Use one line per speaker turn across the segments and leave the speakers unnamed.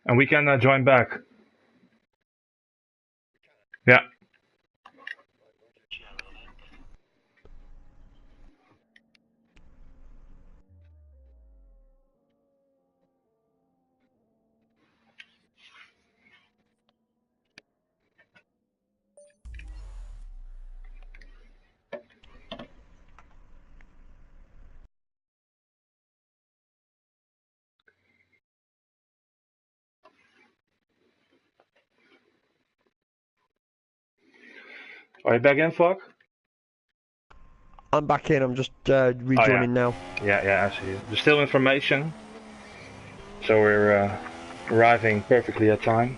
And we can join back. Yeah. Are you back in, Fog?
I'm back in. I'm just
Oh yeah.
rejoining now.
Yeah, I see you. There's still information, so we're arriving perfectly at time.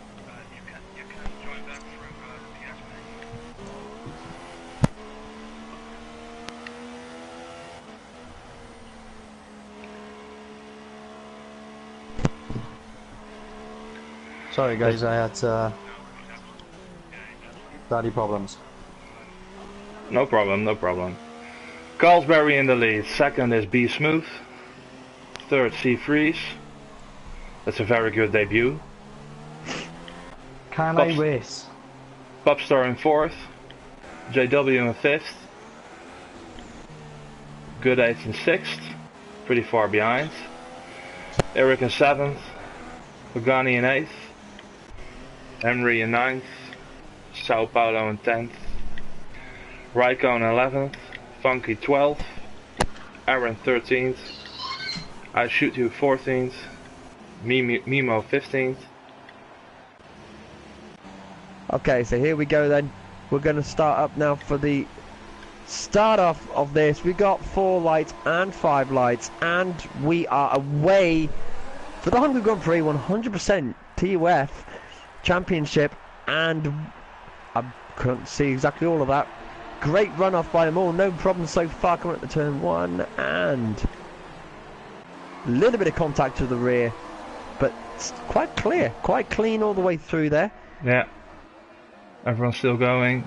Sorry guys, I had daddy problems.
No problem, no problem. Carlsberry in the lead. Second is B Smooth. Third, C Freeze. That's a very good debut.
Can I race?
Popstar in fourth. JW in fifth. Good Eighth in sixth. Pretty far behind. Eric in seventh. Pagani in eighth. Henry in ninth. Sao Paulo in 10th. Raikkonen in 11th. Funky 12th. Aaron 13th. I Shoot You 14th. Mimo 15th.
Okay, so here we go then. We're going to start up now for the start off of this. We got 4 lights and 5 lights, and we are away for the Hungary Grand Prix 100% TUF Championship, and I couldn't see exactly all of that. Great run off by them all, no problem so far coming at the turn 1, and a little bit of contact to the rear, but it's quite clear, quite clean all the way through there.
Yeah. Everyone's still going.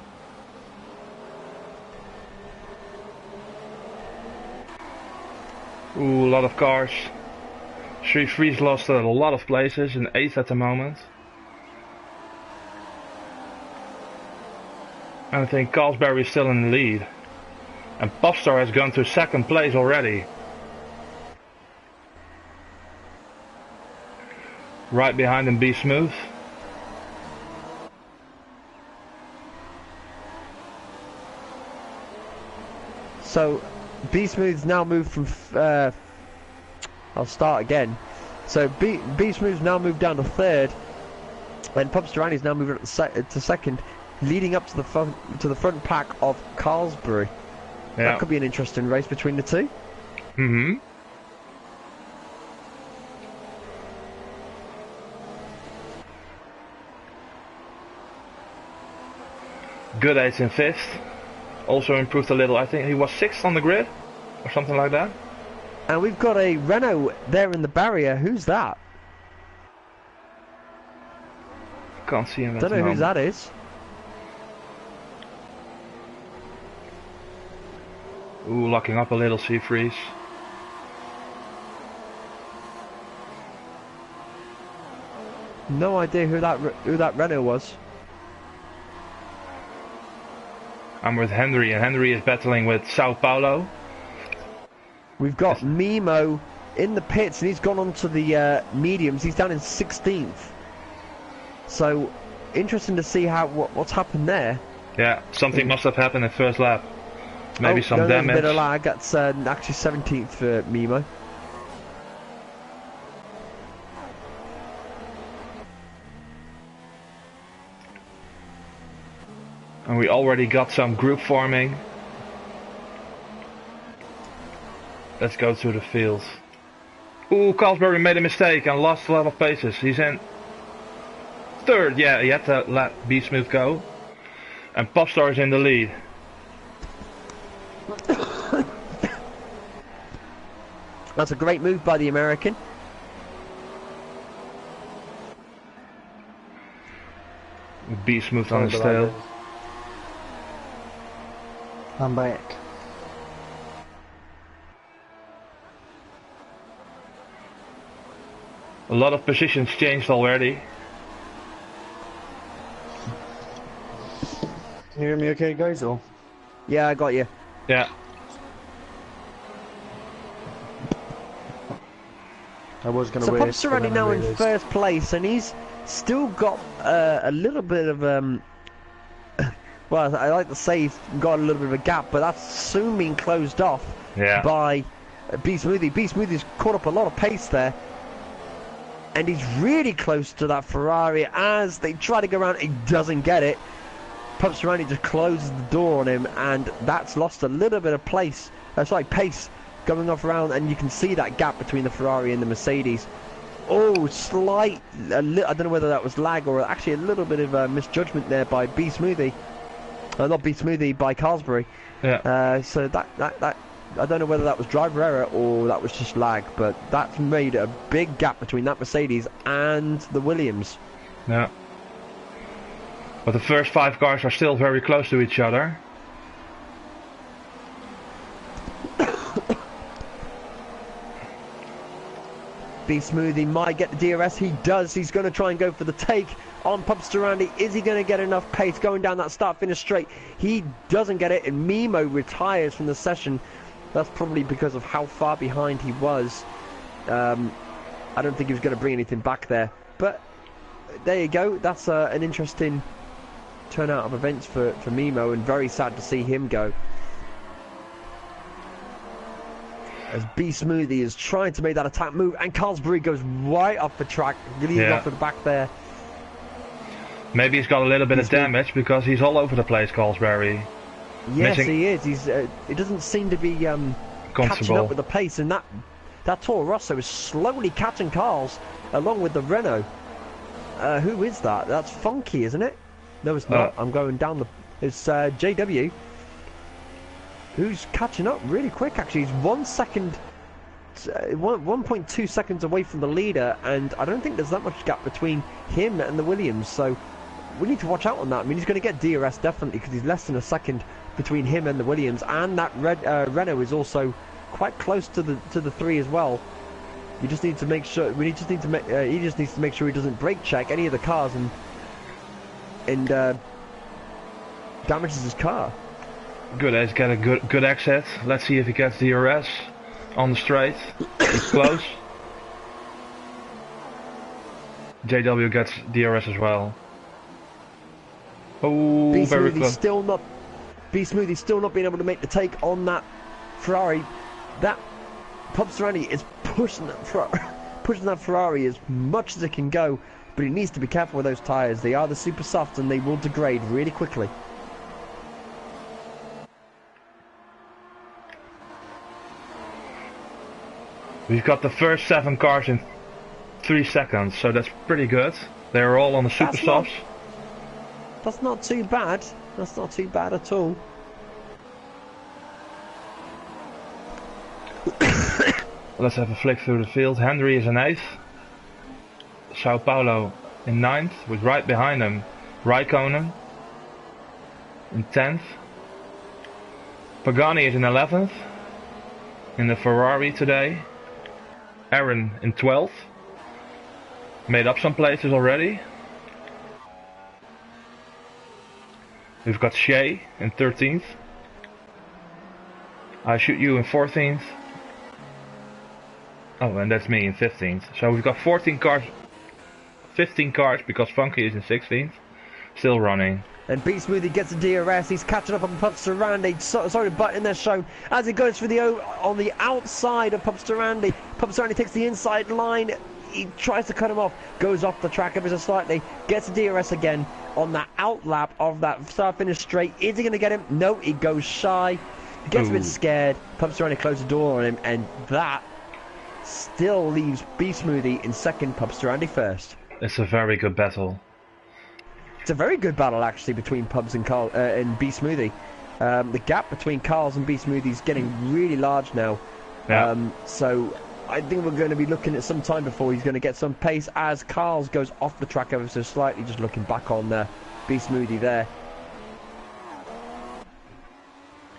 Ooh, a lot of cars. Three Freeze lost a lot of places, in 8th at the moment. And I think Carlsberry is still in the lead. And Popstar has gone to 2nd place already. Right behind him, B Smooth.
So, B Smooth's now moved from. I'll start again. So B Smooth's now moved down to 3rd, and Popstarani's now moved up to 2nd, leading up to the front pack of Carlsberry.
Yeah.
That could be an interesting race between the two.
Mm-hmm. Good Eighth in 5th. Also improved a little. I think he was 6th on the grid, or something like that.
And we've got a Renault there in the barrier. Who's that?
Can't see him.
Don't know who that is.
Ooh, locking up a little, C Freeze.
No idea who that Renault was.
I'm with Henry, and Henry is battling with Sao Paulo.
We've got Mimo in the pits, and he's gone on to the mediums. He's down in 16th. So, interesting to see what's happened there.
Yeah, something must have happened in first lap. Maybe some damage.
There's a bit of lag. That's actually 17th for Mimo.
And we already got some group forming. Let's go to the field. Ooh, Carlsberry made a mistake and lost a lot of paces. He's in 3rd. Yeah, he had to let B Smooth go. And Popstar is in the lead.
That's a great move by the American.
B Smooth on his tail.
I'm back.
A lot of positions changed already.
Can you hear me okay, guys? Or
Yeah, I got you.
Yeah.
I was going to
So
race.
Pub's already now in first place, and he's still got a little bit of well, I like to say he's got a little bit of a gap, but that's soon being closed off by B Smoothie. B Smoothie's caught up a lot of pace there, and he's really close to that Ferrari as they try to go around. He doesn't get it. Pub Cerrone just closes the door on him, and that's lost a little bit of pace going off around, and you can see that gap between the Ferrari and the Mercedes. Oh, I don't know whether that was lag or actually a little bit of misjudgment there by B Smoothie. Not B Smoothie, by Carlsberry.
Yeah.
So that I don't know whether that was driver error or that was just lag, but that's made a big gap between that Mercedes and the Williams.
Yeah. But the first 5 cars are still very close to each other.
B Smoothie might get the DRS. He does. He's going to try and go for the take on Pub Durandi. Is he going to get enough pace going down that start-finish straight? He doesn't get it, and Mimo retires from the session. That's probably because of how far behind he was. I don't think he was going to bring anything back there. But there you go. That's an interesting turnout of events for Mimo, and very sad to see him go. As B Smoothie is trying to make that attack move, and Carlsberry goes right off the track, leading off at the back there.
Maybe he's got a little bit of damage because he's all over the place, Carlsberry.
Yes, he is. He's. It doesn't seem to be catching up with the pace, and that Toro Rosso is slowly catching Carl's along with the Renault. Who is that? That's Funky, isn't it? No, it's not. I'm going down the. It's JW. Who's catching up really quick, actually. He's 1 second, 1.2 seconds away from the leader, and I don't think there's that much gap between him and the Williams, so we need to watch out on that. I mean, he's going to get DRS definitely, because he's less than a second between him and the Williams, and that Renault is also quite close to the 3 as well. You just need to make sure. He just needs to make sure he doesn't brake check any of the cars and damages his car.
Good, he's got a good exit. Let's see if he gets DRS on the straight. He's close. JW gets DRS as well. Oh, very close.
B Smoothie's still not being able to make the take on that Ferrari. That Pub Cerrone is pushing that Ferrari as much as it can go, but he needs to be careful with those tyres. They are the super soft and they will degrade really quickly.
We've got the first 7 cars in 3 seconds, so that's pretty good. They're all on the super softs.
That's not too bad. That's not too bad at all.
Let's have a flick through the field. Hungary is in 8th. Sao Paulo in 9th, with right behind him Raikkonen in 10th. Pagani is in 11th in the Ferrari today. Aaron in 12th. Made up some places already. We've got Shea in 13th. I shoot you in 14th. Oh, and that's me in 15th. So we've got 14 cars, 15 cars, because Funky is in 16th. Still running.
And B Smoothie gets a DRS. He's catching up on Pub Cerrone. Sorry, button there shown as it goes for on the outside of Pub Cerrone. Pub Cerrone takes the inside line. He tries to cut him off. Goes off the track ever so slightly. Gets a DRS again on that outlap of that start finish straight. Is he going to get him? No, he goes shy. Gets a bit scared. Pub Cerrone closes the door on him, and that still leaves B Smoothie in second. Pub Cerrone first.
It's a very good battle.
It's a very good battle, actually, between Pubs and and B Smoothie. The gap between Carl's and B Smoothie is getting really large now.
Yeah.
So I think we're going to be looking at some time before he's going to get some pace as Carl's goes off the track ever so slightly. Just looking back on B Smoothie there.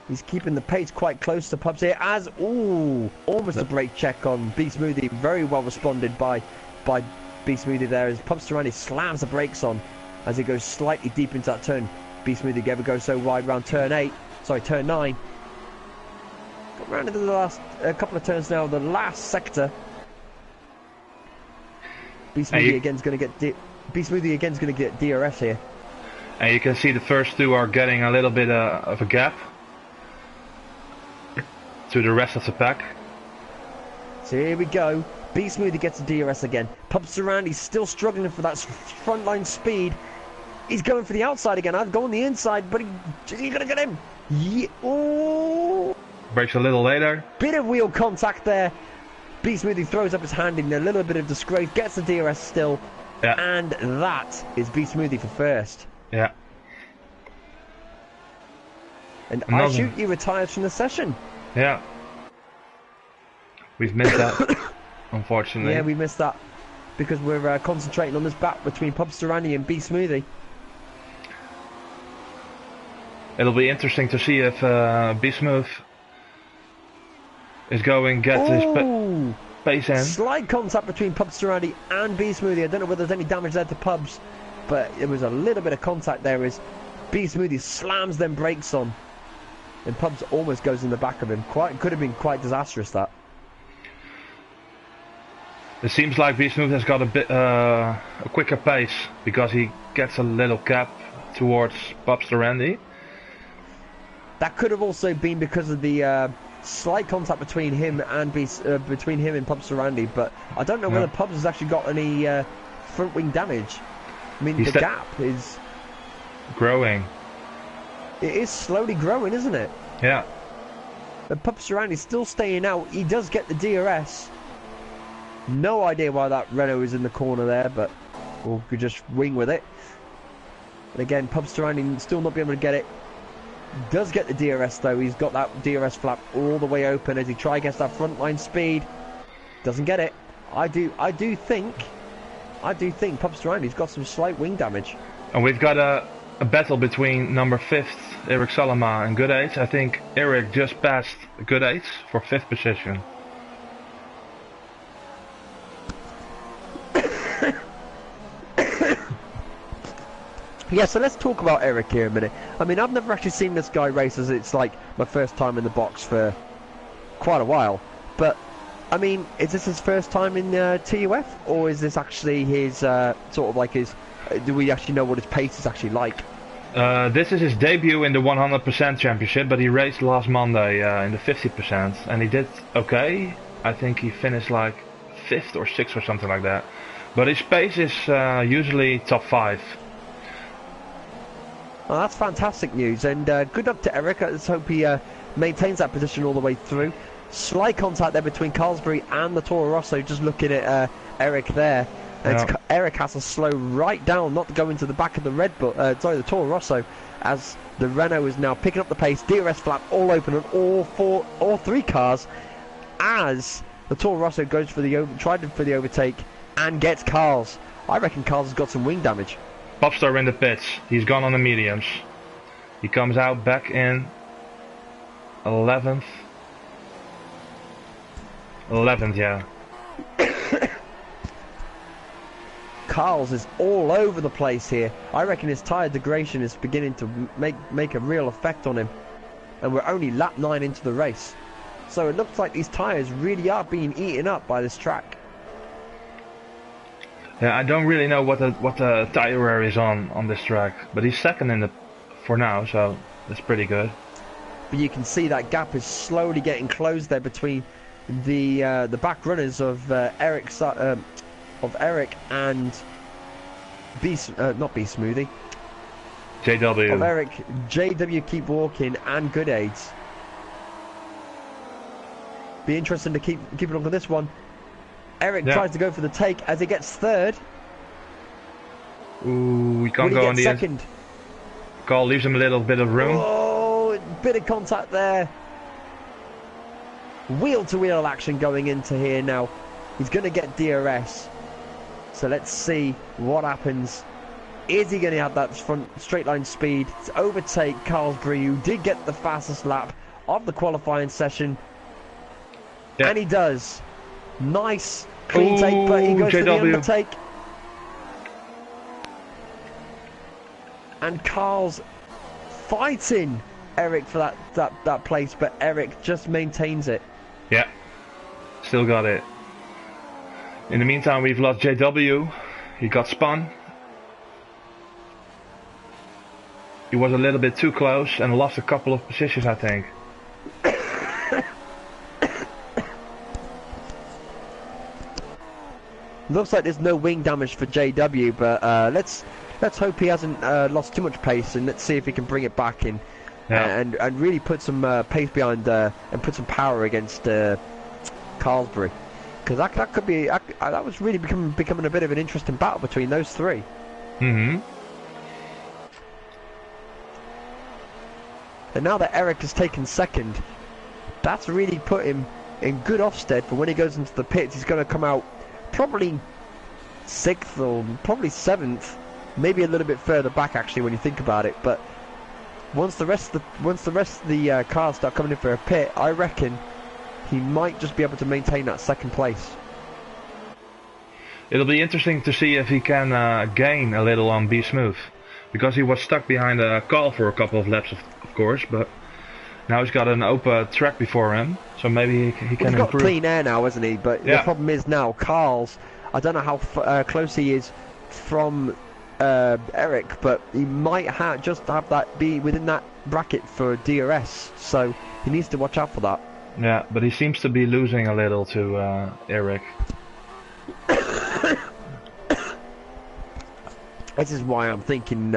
He's keeping the pace quite close to Pubs here as, almost a brake check on B Smoothie. Very well responded by by B Smoothie there as Pub Serrani slams the brakes on as he goes slightly deep into that turn. B Smoothie ever goes so wide around turn 9. Got round into the last couple of turns now, the last sector. B Smoothie again's going to get DRS here.
And you can see the first two are getting a little bit of a gap to the rest of the pack.
So here we go. B Smoothie gets a DRS again. Pub Serrani's still struggling for that front line speed. He's going for the outside again. I'd go on the inside, but he's going to get him. Yeah. Oh.
Brakes a little later.
Bit of wheel contact there. B Smoothie throws up his hand in a little bit of disgrace, gets the DRS still.
Yeah.
And that is B Smoothie for first.
Yeah.
And I shoot you retires from the session.
Yeah. We've missed that, unfortunately.
Yeah, we missed that because we're concentrating on this battle between Pub Serrani and B Smoothie.
It'll be interesting to see if B Smooth is going to get his pace in.
Slight contact between Pub Serrani and B Smoothie. I don't know whether there's any damage there to Pubs, but it was a little bit of contact there as B Smoothie slams them brakes on. And Pubs almost goes in the back of him. Could have been quite disastrous, that.
It seems like B Smooth has got a bit a quicker pace because he gets a little gap towards Pub Serrani.
That could have also been because of the slight contact between him and Pub Serrani, but I don't know whether Pubs has actually got any front wing damage. I mean, the gap is
growing.
It is slowly growing, isn't it?
Yeah.
But Pub Serrani's still staying out. He does get the DRS. No idea why that Renault is in the corner there, but we could just wing with it. And again, Pub Serrani still not be able to get it. Does get the DRS though. He's got that DRS flap all the way open as he tries against that front line speed. Doesn't get it. I do think Pub Serrani's got some slight wing damage.
And we've got a battle between number 5th, Eric Salama, and Good 8. I think Eric just passed Good 8 for 5th position.
Yeah, so let's talk about Eric here a minute. I mean, I've never actually seen this guy race, as it's like my first time in the box for quite a while. But, I mean, is this his first time in TUF? Or is this actually his, sort of like his... do we actually know what his pace is actually like?
This is his debut in the 100% championship, but he raced last Monday in the 50%. And he did okay. I think he finished like 5th or 6th or something like that. But his pace is usually top 5.
Oh, that's fantastic news, and good luck to Eric. Let's hope he maintains that position all the way through. Slight contact there between Carlsberry and the Toro Rosso, just looking at Eric there. And Eric has to slow right down, not to go into the back of the the Toro Rosso, as the Renault is now picking up the pace. DRS flap all open on all three cars, as the Toro Rosso goes for the overtake and gets Carl's. I reckon Carl's has got some wing damage.
Popstar in the pits. He's gone on the mediums. He comes out back in 11th. 11th, yeah.
Carl's is all over the place here. I reckon his tyre degradation is beginning to make a real effect on him. And we're only lap 9 into the race. So it looks like these tyres really are being eaten up by this track.
Yeah, I don't really know what the tire wear is on this track, but he's second for now, so that's pretty good.
But you can see that gap is slowly getting closed there between the back runners of Eric and not B Smoothie.
JW.
Of Eric, JW Keep Walking and Good Aids. Be interesting to keep a look at this one. Eric tries to go for the take as he gets third.
Ooh, we can't go on the
second.
Carl leaves him a little bit of room.
Oh, bit of contact there. Wheel-to-wheel action going into here now. He's going to get DRS. So let's see what happens. Is he going to have that front straight line speed to overtake Carlsberry, who did get the fastest lap of the qualifying session? Yeah. And he does. Nice Clean take, but he goes for the
JW.
undertake. And Carl's fighting Eric for that place, but Eric just maintains it.
Yeah, still got it. In the meantime, we've lost JW. He got spun. He was a little bit too close and lost a couple of positions, I think.
Looks like there's no wing damage for JW, but let's hope he hasn't lost too much pace, and let's see if he can bring it back in, and really put some pace behind and put some power against Carlsbury, because that could be that was really becoming a bit of an interesting battle between those three.
Mm-hmm.
And now that Eric has taken second, that's really put him in good offstead for when he goes into the pits. He's going to come out probably 6th or probably 7th, maybe a little bit further back actually when you think about it. But once the rest of the cars start coming in for a pit, I reckon he might just be able to maintain that second place.
It'll be interesting to see if he can gain a little on Be Smooth, because he was stuck behind a Carl for a couple of laps, of course, but now he's got an open track before him, so maybe he can
he's got
improve.
Clean air now, hasn't he? But
yeah.
The problem is now Carl's, I don't know how close he is from Eric, but he might just have that be within that bracket for DRS, so he needs to watch out for that.
Yeah, but he seems to be losing a little to Eric.
This is why I'm thinking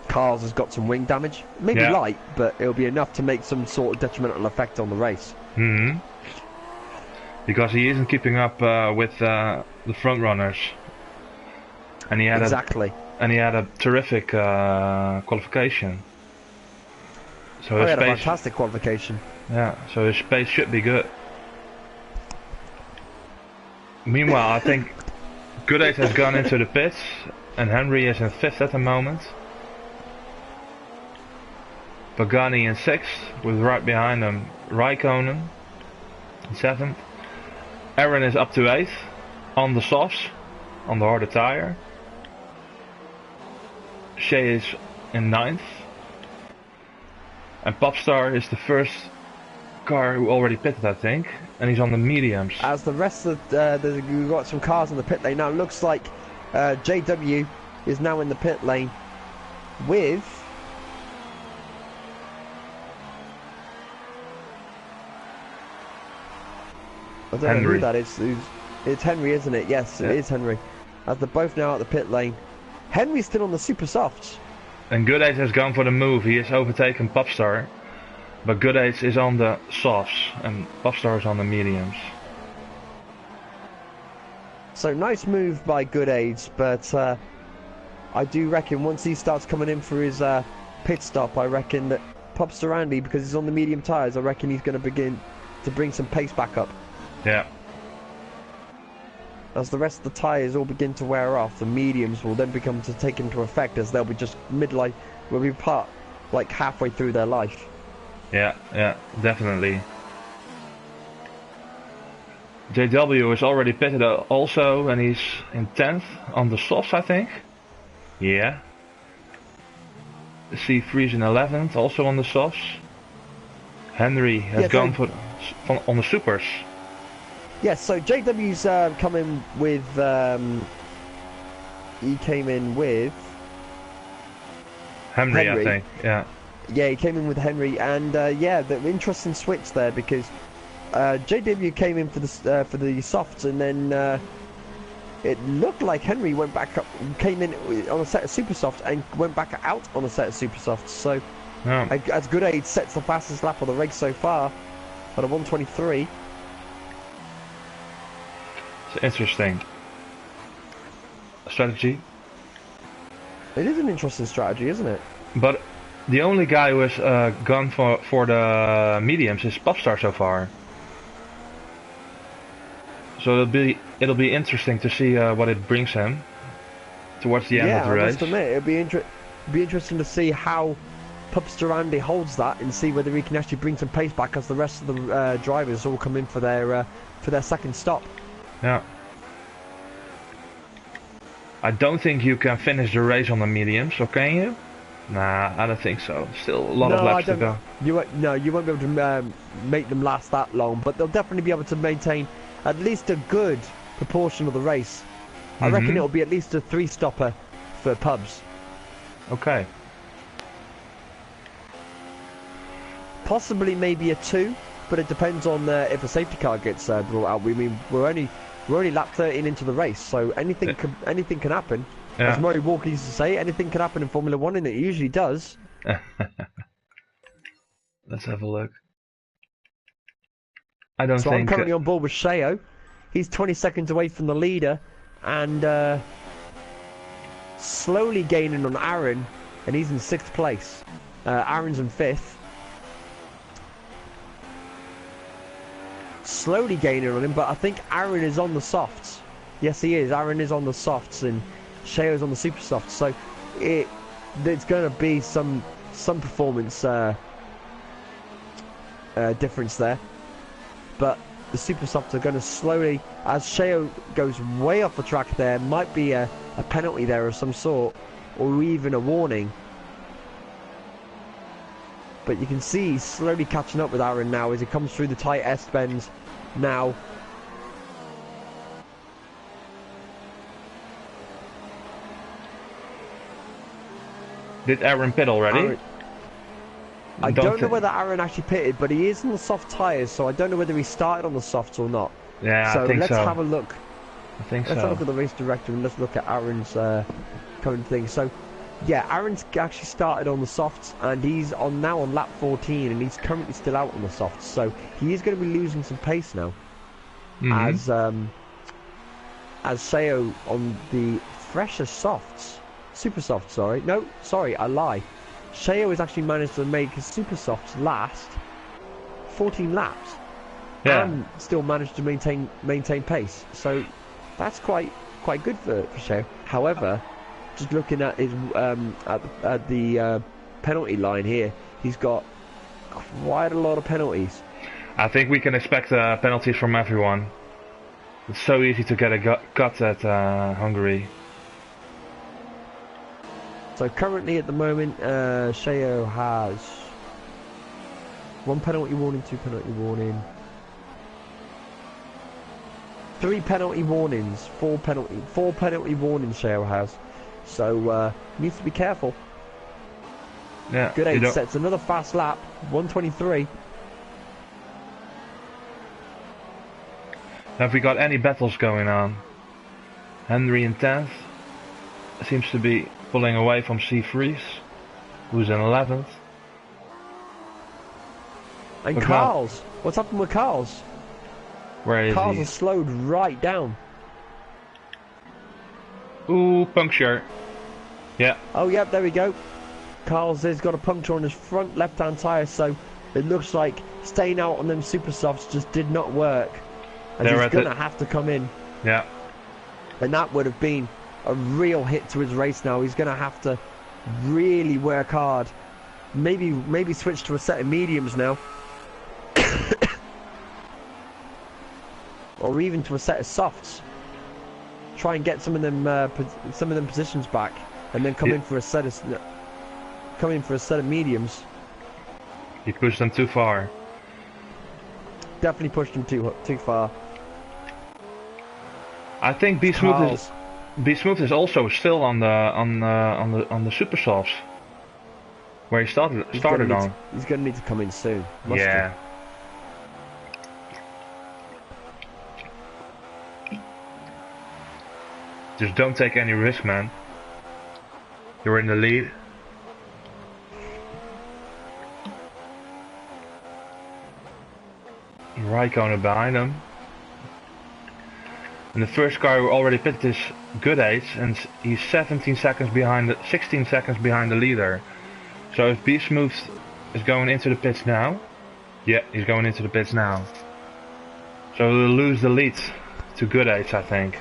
Carl's has got some wing damage. Maybe light, but it'll be enough to make some sort of detrimental effect on the race.
Mm-hmm. Because he isn't keeping up with the front runners. And he had a terrific qualification. So
he
his
had a
pace,
fantastic qualification.
Yeah, so his pace should be good. Meanwhile, I think Goodate has gone into the pits, and Henry is in 5th at the moment. Pagani in 6th, with right behind him Raikkonen in 7th. Aaron is up to 8th, on the softs, on the harder tire. Shea is in 9th. And Popstar is the first car who already pitted, I think, and he's on the mediums.
As the rest of we've got some cars in the pit lane now. It looks like JW is now in the pit lane with I don't know who that is. It's Henry, isn't it? Yes, it is Henry. As they're both now at the pit lane. Henry's still on the super softs.
And Goodate has gone for the move. He has overtaken Popstar. But Goodate is on the softs and Popstar is on the mediums.
So nice move by Goodate, but I do reckon once he starts coming in for his pit stop, I reckon that Popstar Andy, because he's on the medium tyres, I reckon he's going to begin to bring some pace back up.
Yeah.
As the rest of the tyres all begin to wear off, the mediums will then become to take into effect, as they'll be just midlife, will be part like halfway through their life.
Yeah, definitely. JW is already pitted also, and he's in 10th on the softs, I think. Yeah. C3's in 11th, also on the softs. Henry has gone on the supers.
Yes, so JW's coming with, he came in with
Henry, I think, yeah.
Yeah, he came in with Henry, and yeah, the interesting switch there, because JW came in for the softs, and then it looked like Henry went back up, came in on a set of super softs, and went back out on a set of super softs. So, as Goodate sets the fastest lap of the race so far at a 1:23.
It's interesting strategy.
It is an interesting strategy, isn't it?
But the only guy who has gone for the mediums is Popstar so far. So it'll be interesting to see what it brings him towards the end of the race.
I must admit, it'll be interesting to see how Pubster Andy holds that and see whether he can actually bring some pace back as the rest of the drivers all come in for their second stop.
Yeah. I don't think you can finish the race on the mediums, or can you? Nah, I don't think so. Still a lot of laps to go.
You won't be able to make them last that long, but they'll definitely be able to maintain at least a good proportion of the race. I reckon it'll be at least a 3-stopper for pubs.
Okay.
Possibly maybe a 2, but it depends on if a safety car gets brought out. We're only lap 13 into the race, so anything can happen. Yeah. As Murray Walker used to say, anything can happen in Formula 1, and it usually does.
Let's have a look. I don't think...
I'm currently on board with Sheo. He's 20 seconds away from the leader, and slowly gaining on Aaron, and he's in 6th place. Aaron's in 5th. Slowly gaining on him, but I think Aaron is on the softs. Yes, he is. Aaron is on the softs, and Sheo's on the super softs. So there's going to be some performance difference there. But the super softs are going to slowly, as Sheo goes way off the track, there might be a penalty there of some sort, or even a warning. But you can see he's slowly catching up with Aaron now as he comes through the tight S-bends now.
Did Aaron pit already?
I don't know whether Aaron actually pitted, but he is on the soft tyres, so I don't know whether he started on the softs or not.
Yeah, I think so.
Let's have a look.
I think so.
Let's have a look at the race director and let's look at Aaron's current thing. So, yeah, Aaron's actually started on the softs, and he's now on lap 14, and he's currently still out on the softs. So he is going to be losing some pace now, as Sheo on the fresher softs, super softs. Sorry, I lie. Sheo has actually managed to make his super softs last 14 laps, and still managed to maintain pace. So that's quite good for Sheo. However, just looking at his at the penalty line here, he's got quite a lot of penalties.
I think we can expect penalties from everyone. It's so easy to get a cut at Hungary.
So currently at the moment, Sheo has 1 penalty warning, 2 penalty warning, 3 penalty warnings, 4 penalty warnings Sheo has. So needs to be careful.
Yeah.
Good 8 sets, another fast lap, 1:23.
Have we got any battles going on? Henry in 10th seems to be pulling away from C. Fries, who's in 11th.
And Carl's. What's happened with Carl's?
Where is
Carl's
he?
has slowed right down.
Ooh, puncture. Yeah.
Oh, yep, there we go. Carl's has got a puncture on his front left-hand tyre, so it looks like staying out on them super softs just did not work. And he's going to have to come in.
Yeah.
And that would have been a real hit to his race now. He's going to have to really work hard. Maybe switch to a set of mediums now. Or even to a set of softs. Try and get some of them positions back, and then come in for a set of mediums.
He pushed them too far.
Definitely pushed them too far.
I think B Smooth is also still on the super softs where he started on.
He's going to need to come in soon.
Yeah. Just don't take any risk, man. You're in the lead. Raikkonen behind him. And the first car who already pitted is good 8, and he's 16 seconds behind the leader. So if B Smooth is going into the pits now, yeah, he's going into the pits now. So we'll lose the lead to good 8, I think.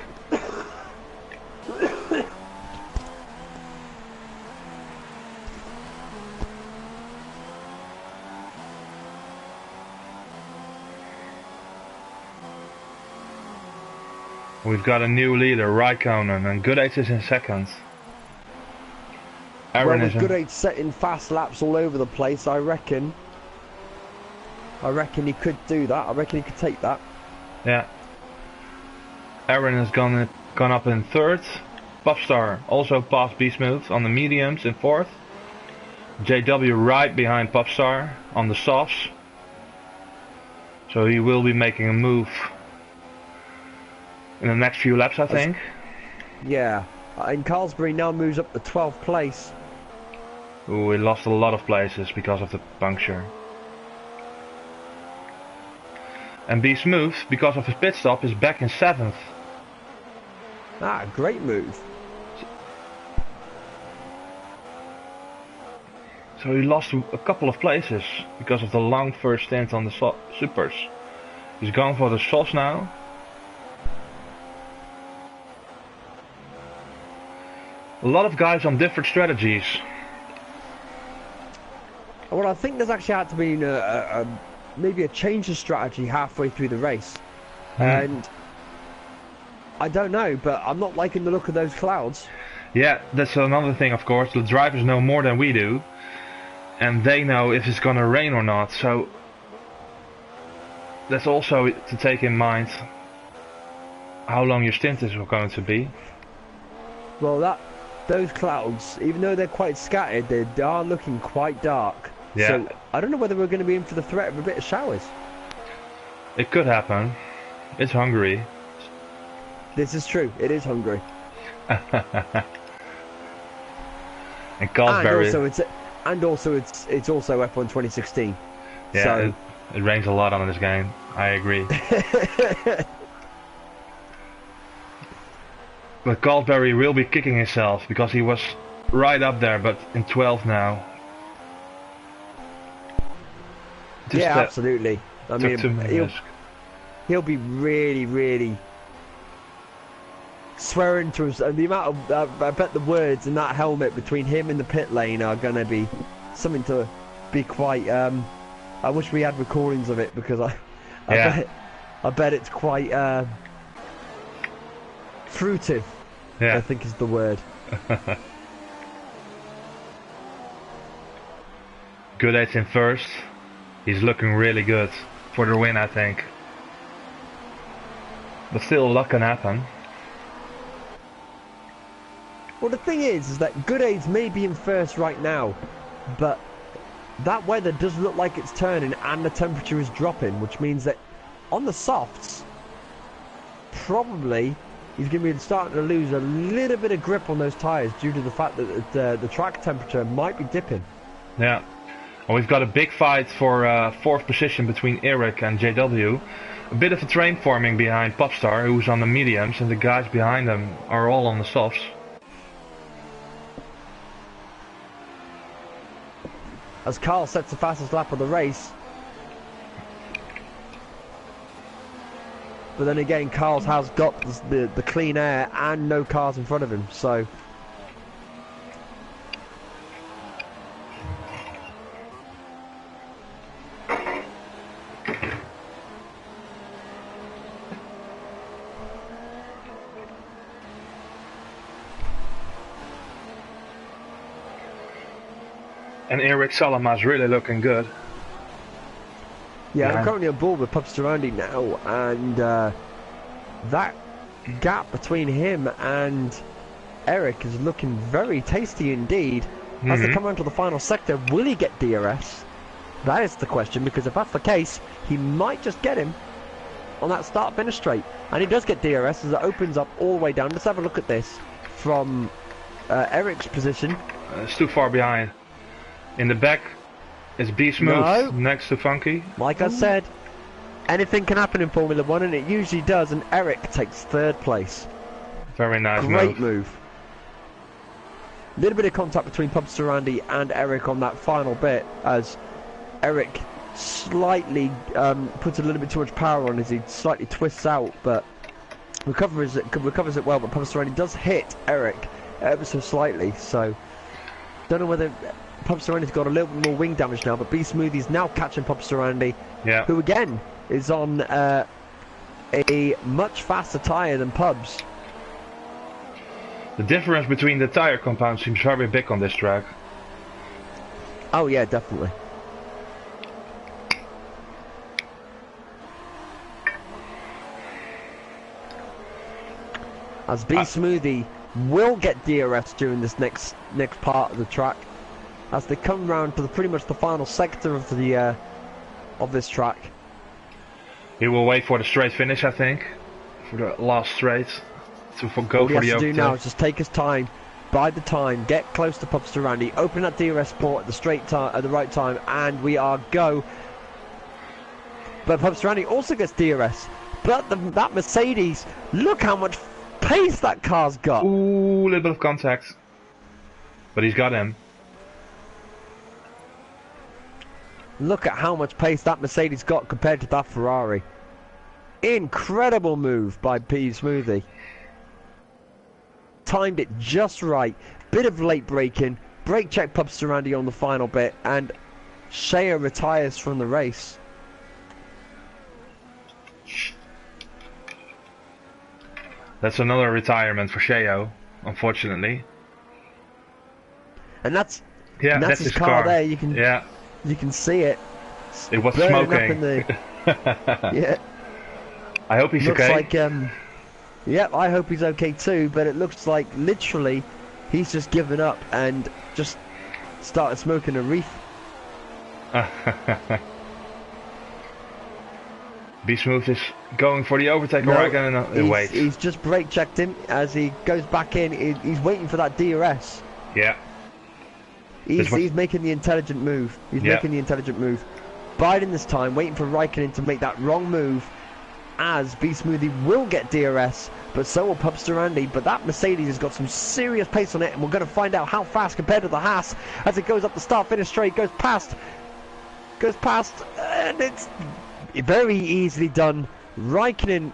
We've got a new leader, Raikkonen, and Good Eight is in second. Aaron
Well,
is
with
in...
Good Eight setting fast laps all over the place, I reckon he could do that. I reckon he could take that.
Yeah. Aaron has gone up in third. Popstar also passed B-Smooth on the mediums in fourth. JW right behind Popstar on the softs. So he will be making a move in the next few laps, I think.
Yeah. And Carlsberg now moves up to 12th place.
Ooh, he lost a lot of places because of the puncture. And B-Smooth, because of his pit stop, is back in 7th.
Ah, great move.
So he lost a couple of places because of the long first stint on the supers. He's gone for the softs now. A lot of guys on different strategies.
Well, I think there's actually had to be maybe a change of strategy halfway through the race. And I don't know, but I'm not liking the look of those clouds.
Yeah, that's another thing, of course. The drivers know more than we do. And they know if it's gonna rain or not. So that's also to take in mind how long your stint is going to be.
Well, those clouds, even though they're quite scattered, they are looking quite dark.
Yeah.
So I don't know whether we're going to be in for the threat of a bit of showers.
It could happen. It's Hungary.
This is true. It is Hungary.
And Carlsberg.
And also it's also F1 2016.
Yeah,
so
it rains a lot on this game. I agree. But Carlsberg will be kicking himself because he was right up there, but in 12th now.
Yeah, absolutely. I mean, he'll be really, really swearing to us. And the amount of, I bet the words in that helmet between him and the pit lane are going to be something to be quite, I wish we had recordings of it because I bet it's quite fruitive, I think is the word.
Good Eight in first. He's looking really good for the win, I think. But still, a lot can happen.
Well, the thing is that Good Aids may be in first right now, but that weather does look like it's turning and the temperature is dropping, which means that on the softs, probably he's going to be starting to lose a little bit of grip on those tyres due to the fact that the track temperature might be dipping.
Yeah. Well, we've got a big fight for 4th position between Eric and JW. A bit of a train forming behind Popstar, who's on the mediums, and the guys behind them are all on the softs.
As Carl sets the fastest lap of the race. But then again, Carl's has got the clean air and no cars in front of him, so...
And Eric Salama's really looking good.
Yeah, I'm currently on board with Pupstarandi now, and that gap between him and Eric is looking very tasty indeed. As they come onto the final sector, will he get DRS? That is the question, because if that's the case, he might just get him on that start-finish straight. And he does get DRS as it opens up all the way down. Let's have a look at this from Eric's position.
It's too far behind. In the back is B-Smooth next to Funky.
Like I said, anything can happen in Formula 1, and it usually does, and Eric takes 3rd place.
Very nice
Great move. A little bit of contact between Pupstarandi and Eric on that final bit, as Eric slightly puts a little bit too much power on as he slightly twists out, but recovers it well. But Pupstarandi does hit Eric ever so slightly, so don't know whether Pupstarandi's got a little bit more wing damage now, but B-Smoothie's now catching Pupstarandi, who again is on a much faster tyre than Pubs.
The difference between the tire compounds seems very big on this track.
Oh yeah, definitely. As B Smoothie will get DRS during this next part of the track, as they come round to pretty much the final sector of the of this track.
He will wait for the straight finish, I think, for the last straight to go
All
for the
he has to do now
overtake.
is just take his time, bide the time, get close to Pubster Randy, open that DRS port at the straight time, at the right time, and we are go. But Pubster Randy also gets DRS, but that Mercedes, look how much pace that car's got.
Ooh, a little bit of contact, but he's got him.
Look at how much pace that Mercedes got compared to that Ferrari. Incredible move by P Smoothie. Timed it just right. Bit of late braking. Brake check Pubster Randy on the final bit. And Shea retires from the race.
That's another retirement for Sheo, unfortunately.
And that's
that's
his car there. You can see it.
It was
burning
smoking.
Up in the, yeah.
I hope he's
looks
okay.
Like, yep, I hope he's okay too. But it looks like literally he's just given up and just started smoking a reef.
B Smooth is going for the overtake,
No,
or I can wait.
He's just brake checked him as he goes back in. He's waiting for that DRS.
Yeah.
He's making the intelligent move. He's making the intelligent move. Biding this time, waiting for Raikkonen to make that wrong move, as B Smoothie will get DRS, but so will Pubster Randy. But that Mercedes has got some serious pace on it, and we're going to find out how fast compared to the Haas as it goes up the start-finish straight, goes past, and it's very easily done. Raikkonen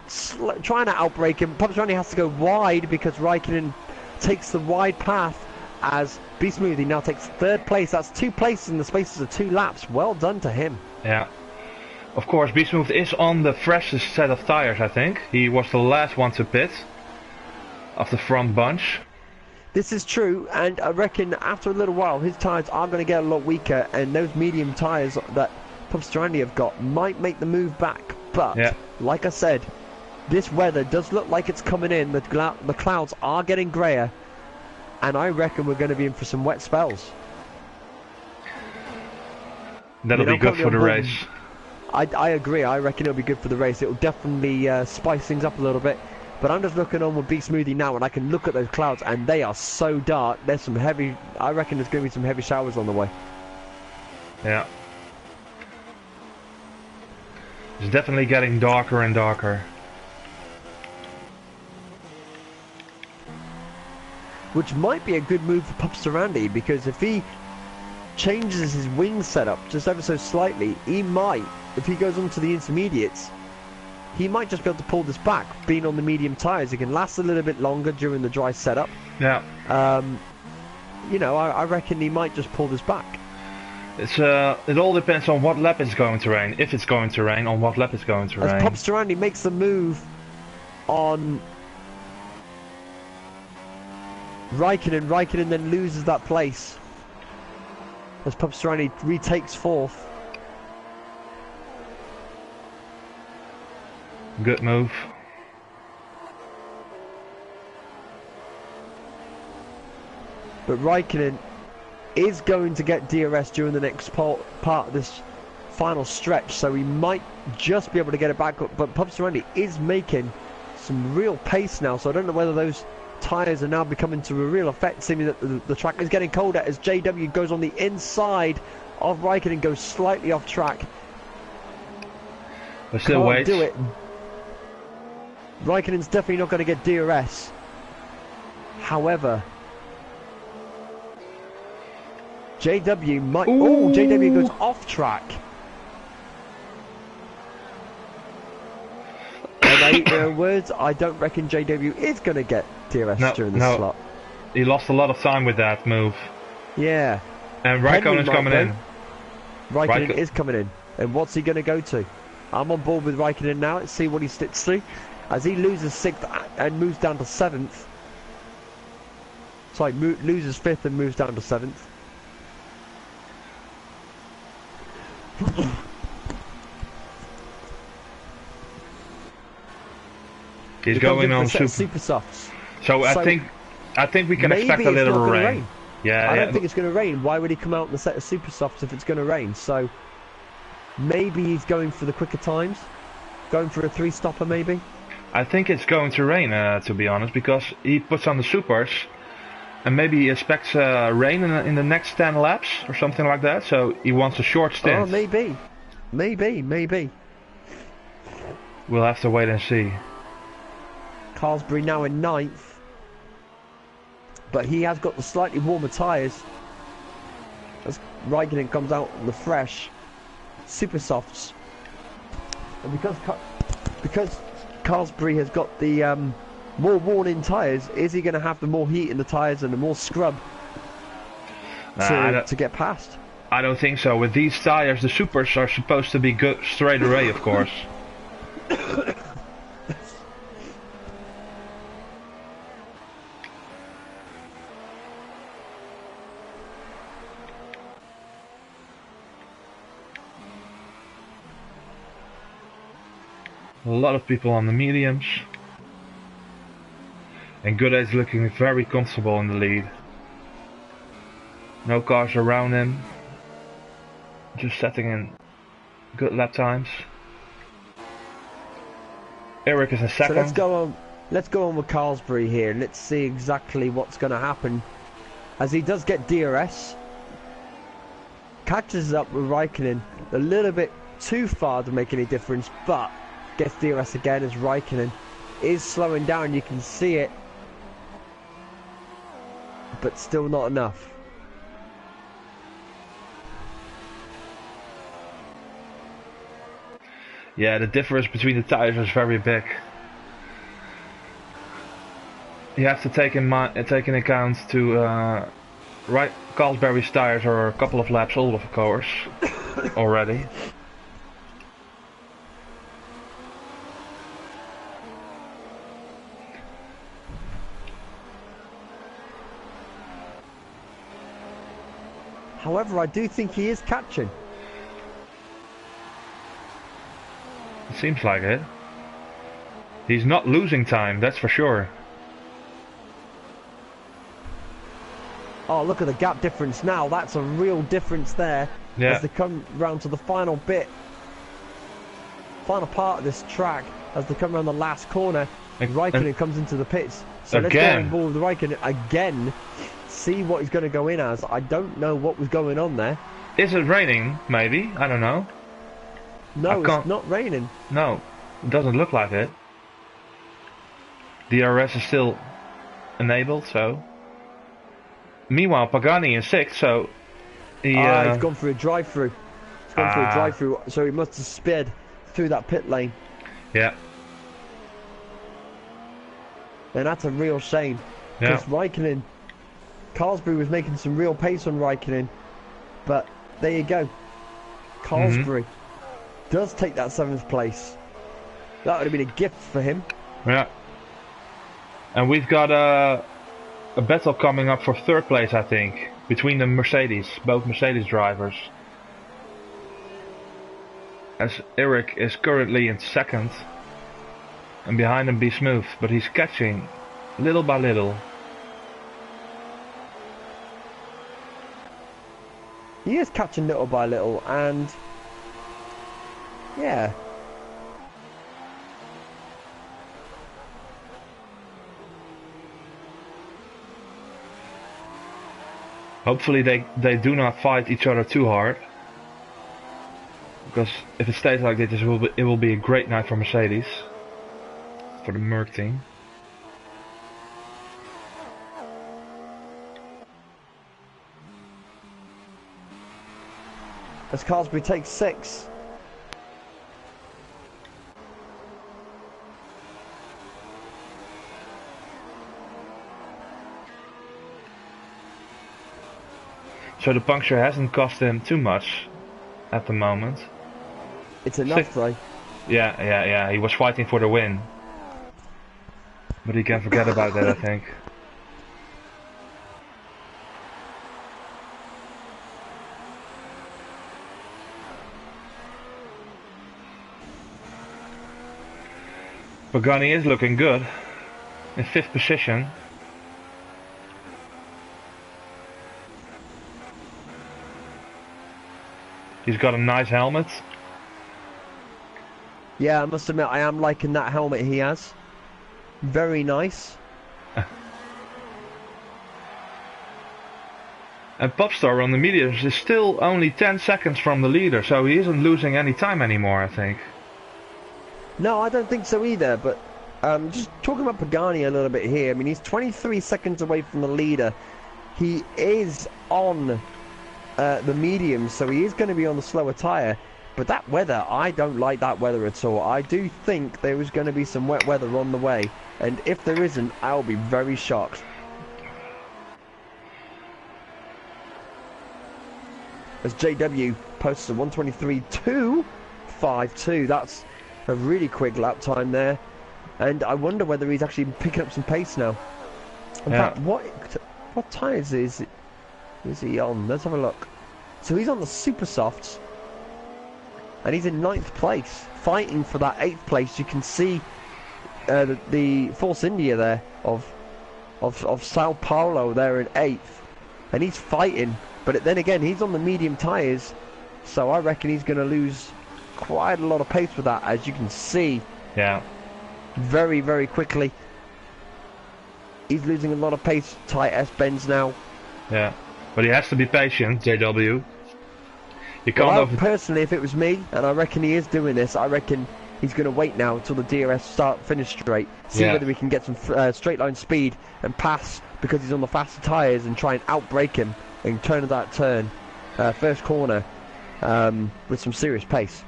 trying to outbrake him. Pubster Randy has to go wide because Raikkonen takes the wide path. As B Smoothie now takes third place. That's 2 places in the spaces of 2 laps. Well done to him.
Yeah. Of course, B Smooth is on the freshest set of tires, I think. He was the last one to pit of the front bunch.
This is true, and I reckon after a little while his tyres are going to get a lot weaker, and those medium tyres that Pubster Randy have got might make the move back. But, like I said, this weather does look like it's coming in. The clouds are getting greyer. And I reckon we're going to be in for some wet spells.
That'll be good for the race.
I agree. I reckon it'll be good for the race. It'll definitely spice things up a little bit. But I'm just looking on with B Smoothie now, and I can look at those clouds, and they are so dark. There's some heavy. I reckon there's going to be some heavy showers on the way.
Yeah. It's definitely getting darker and darker.
Which might be a good move for Pubster Randy, because if he changes his wing setup just ever so slightly, he might, if he goes on to the intermediates, he might just be able to pull this back. Being on the medium tyres, it can last a little bit longer during the dry setup.
Yeah.
You know, I reckon he might just pull this back.
It's it all depends on what lap it's going to rain. If it's going to rain, on what lap it's going to rain.
As Pubster Randy makes the move on Raikkonen then loses that place as Pubster Randy retakes 4th.
Good move.
But Raikkonen is going to get DRS during the next part of this final stretch, so he might just be able to get it back up. But Pubster Randy is making some real pace now, so I don't know whether those tyres are now becoming to a real effect, seeming that the track is getting colder as JW goes on the inside of Raikkonen and goes slightly off track.
But still waits.
Do it. Raikkonen's definitely not going to get DRS. However, JW might...
Ooh.
Oh, JW goes off track. And I eat their words, I don't reckon JW is going to get DRS during this slot.
He lost a lot of time with that move.
Yeah.
And Raikkonen's coming in.
Raikkonen is coming in. And what's he going to go to? I'm on board with Raikkonen now. Let's see what he sticks to. As he loses 6th and moves down to 7th. Sorry, loses 5th and moves down to 7th.
He's going on super
softs.
So I think we can expect a little rain. Yeah,
I don't think it's going to rain. Why would he come out in the set of super softs if it's going to rain? So maybe he's going for the quicker times, going for a 3-stopper maybe.
I think it's going to rain, to be honest, because he puts on the supers, and maybe he expects rain in the next 10 laps or something like that. So he wants a short stint.
Oh, maybe.
We'll have to wait and see.
Carlsbury now in 9th, but he has got the slightly warmer tyres as Raikkonen comes out on the fresh super softs, and because Carlsbury has got the more worn-in tyres, is he going to have the more heat in the tyres and the more scrub to get past?
I don't think so. With these tyres, the supers are supposed to be good straight away, of course. A lot of people on the mediums. And Gooday's looking very comfortable in the lead. No cars around him. Just setting in good lap times. Eric is in second.
So let's go on with Carlsbury here. Let's see exactly what's going to happen. As he does get DRS. Catches up with Raikkonen a little bit too far to make any difference, but gets DRS again as Raikkonen is slowing down. You can see it, but still not enough.
Yeah, the difference between the tires is very big. You have to take in account to Carlsbury's tires are a couple of laps old, of course, already.
However, I do think he is catching.
It seems like it. He's not losing time, that's for sure.
Oh, look at the gap difference now. That's a real difference there.
Yeah.
As they come round to the final bit. Final part of this track. As they come around the last corner. And Raikkonen comes into the pits. So let's go on board with Raikkonen again. See what he's going to go in as. I don't know what was going on there.
Is it raining? Maybe. I don't know.
No, it's not raining.
No, it doesn't look like it. DRS is still enabled, so. Meanwhile, Pagani in 6th, so. He's
gone for a drive-through. He's gone for a drive-through, so he must have sped through that pit lane.
Yeah.
And that's a real shame. Because Raikkonen, Carlsbury was making some real pace on Raikkonen. But there you go. Carlsbury does take that 7th place. That would have been a gift for him.
Yeah. And we've got a battle coming up for 3rd place, I think. Between the Mercedes, both Mercedes drivers. As Eric is currently in 2nd. And behind him Be Smooth, but he's catching little by little.
He is catching little by little, and yeah.
Hopefully they do not fight each other too hard. Because if it stays like this, it will be a great night for Mercedes. For the Merc team.
As Carlsbury takes 6.
So the puncture hasn't cost him too much at the moment.
It's enough though.
Yeah. He was fighting for the win. But he can forget about that, I think. Pagani is looking good. In 5th position. He's got a nice helmet.
Yeah, I must admit, I am liking that helmet he has. Very nice.
And Popstar on the mediums is still only 10 seconds from the leader, so he isn't losing any time anymore, I think.
No, I don't think so either, but just talking about Pagani a little bit here, I mean, he's 23 seconds away from the leader. He is on the medium, so he is going to be on the slower tyre. But that weather, I don't like that weather at all. I do think there is going to be some wet weather on the way, and if there isn't, I'll be very shocked. As JW posts a 1:23.252, that's a really quick lap time there, and I wonder whether he's actually picking up some pace now. In fact, what tyres is he on? Let's have a look. So he's on the super softs, and he's in 9th place, fighting for that 8th place. You can see the Force India there of Sao Paulo there in 8th, and he's fighting. But then again, he's on the medium tyres, so I reckon he's going to lose quite a lot of pace with that, as you can see.
Yeah.
Very, very quickly. He's losing a lot of pace, tight S-bends now.
Yeah. But he has to be patient, JW. You can't
Well, personally, if it was me, and I reckon he is doing this, I reckon he's going to wait now until the DRS finish straight, see whether we can get some straight line speed and pass, because he's on the faster tyres, and try and outbrake him and turn that turn, first corner, with some serious pace.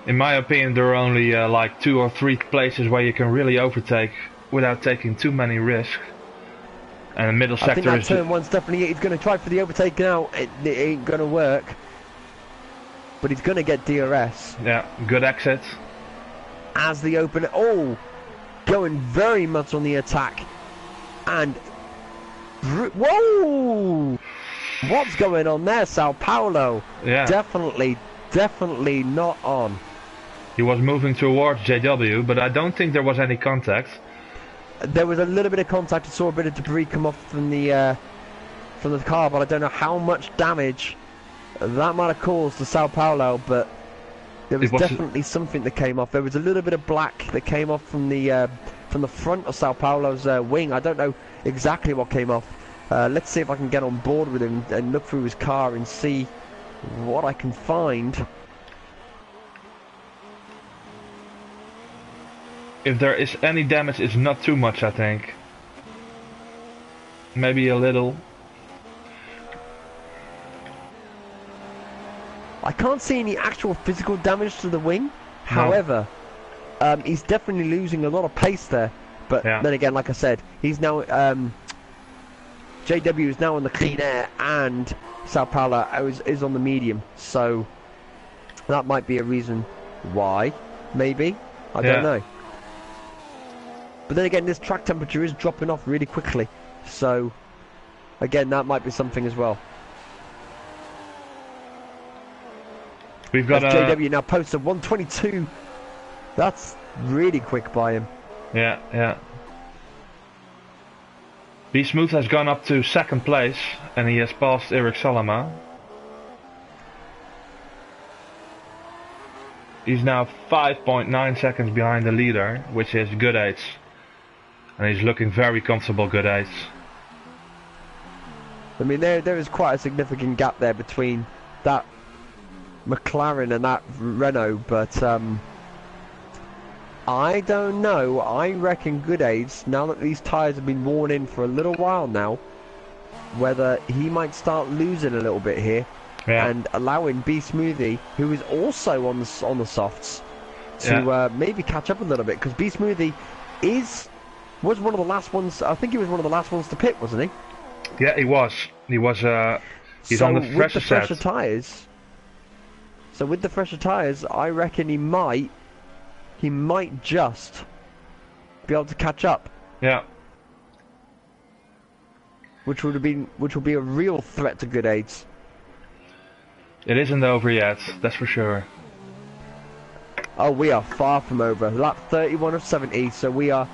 In my opinion, there are only like 2 or 3 places where you can really overtake without taking too many risks. And the middle sector
I think that
is
turn one's definitely, he's going to try for the overtake now. It ain't going to work, but he's going to get DRS.
Yeah, good exit.
As the opener, going very much on the attack, and whoa, what's going on there, Sao Paulo?
Yeah,
definitely not on.
He was moving towards JW, but I don't think there was any contact.
There was a little bit of contact. I saw a bit of debris come off from the car, but I don't know how much damage that might have caused to Sao Paulo. But there was definitely something that came off. There was a little bit of black that came off from the front of Sao Paulo's wing. I don't know exactly what came off. Let's see if I can get on board with him and look through his car and see what I can find.
If there is any damage, it's not too much, I think. Maybe a little.
I can't see any actual physical damage to the wing. No. However, he's definitely losing a lot of pace there. But then again, like I said, he's now JW is now on the clean air, and Sao Paulo is on the medium. So that might be a reason why. Maybe, I don't know. But then again, this track temperature is dropping off really quickly. So, again, that might be something as well.
We've got
JW now posts a 1:22. That's really quick by him.
Yeah. B Smooth has gone up to 2nd place, and he has passed Eric Salama. He's now 5.9 seconds behind the leader, which is good aids. And he's looking very comfortable, good aids.
I mean, there is quite a significant gap there between that McLaren and that Renault, but I don't know. I reckon good aids, now that these tyres have been worn in for a little while now, whether he might start losing a little bit here and allowing B Smoothie, who is also on the softs, to maybe catch up a little bit, because B Smoothie was one of the last ones. I think he was one of the last ones to pit, wasn't he?
Yeah, he was. He's on the fresher
tyres. So with the fresher tyres, I reckon he might just be able to catch up.
Yeah.
Which will be a real threat to good aids.
It isn't over yet, that's for sure.
Oh, we are far from over. Lap 31 of 70, so we are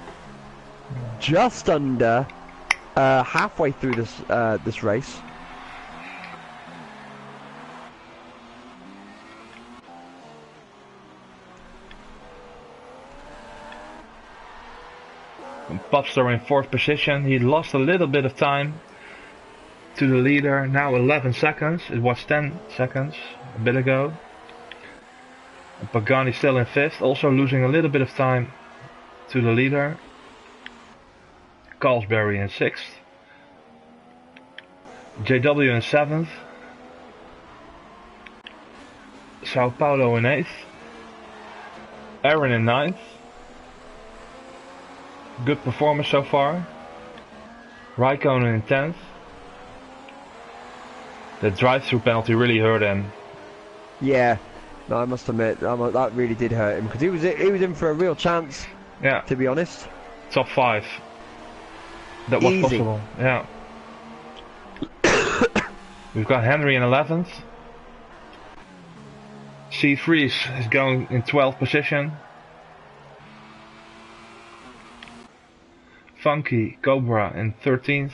just under halfway through this race.
Popstar in 4th position. He lost a little bit of time to the leader. Now 11 seconds. It was 10 seconds a bit ago. Pagani still in 5th, also losing a little bit of time to the leader. Carlsberry in 6th. JW in 7th. Sao Paulo in 8th. Aaron in 9th. Good performance so far. Raikkonen in 10th. The drive-through penalty really hurt him.
Yeah, no, I must admit that really did hurt him because he was in for a real chance.
Yeah.
To be honest.
Top 5. That was
Easy.
possible. Yeah. We've got Henry in 11th. C3 is going in 12th position. Funky Cobra in 13th.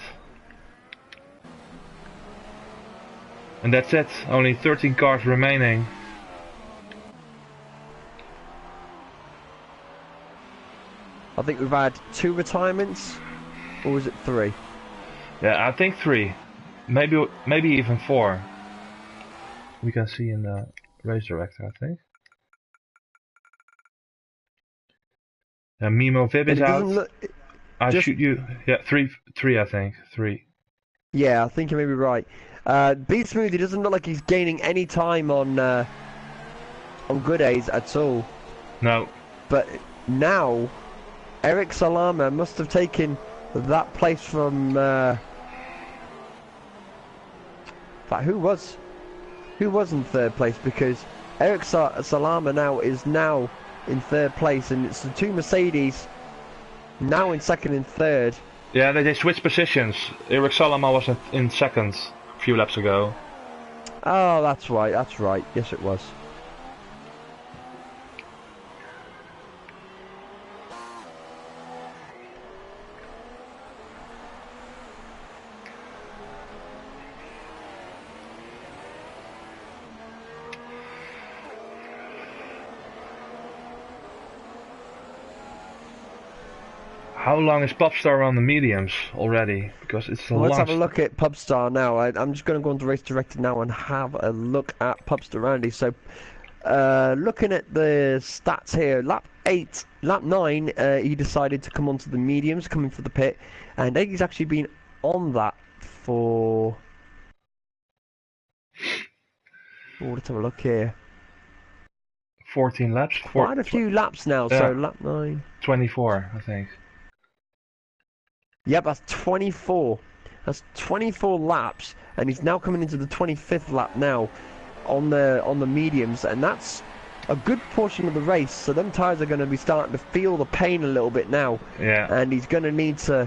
And that's it, only 13 cars remaining.
I think we've had 2 retirements, or was it 3?
Yeah, I think 3. Maybe even 4. We can see in the race director, I think. Mimo Vib is out. I shoot you. Yeah, 3 I think. 3.
Yeah, I think you may be right. Beat Smoothie doesn't look like he's gaining any time on good A's at all. No. But now, Eric Salama must have taken that place from. In fact, who was in 3rd place? Because Eric Salama is now in 3rd place, and it's the 2 Mercedes now in 2nd and 3rd.
Yeah, they switched positions. Eric Salama was in 2nd a few laps ago.
Oh, that's right. Yes, it was.
How long is Popstar on the mediums already? Because it's the
Let's have a look at Pubstar now. I'm just going to go on to Race Director now and have a look at Pubstar Randy. So, looking at the stats here, lap 9, he decided to come onto the mediums, coming for the pit, and Eddie's actually been on that for. Oh, let's have a look here.
14 laps.
Quite a few laps now. Yeah. So lap 9.
24, I think.
Yep, that's 24. That's 24 laps, and he's now coming into the 25th lap now on the mediums, and that's a good portion of the race. So them tyres are going to be starting to feel the pain a little bit now. Yeah. And he's going to need to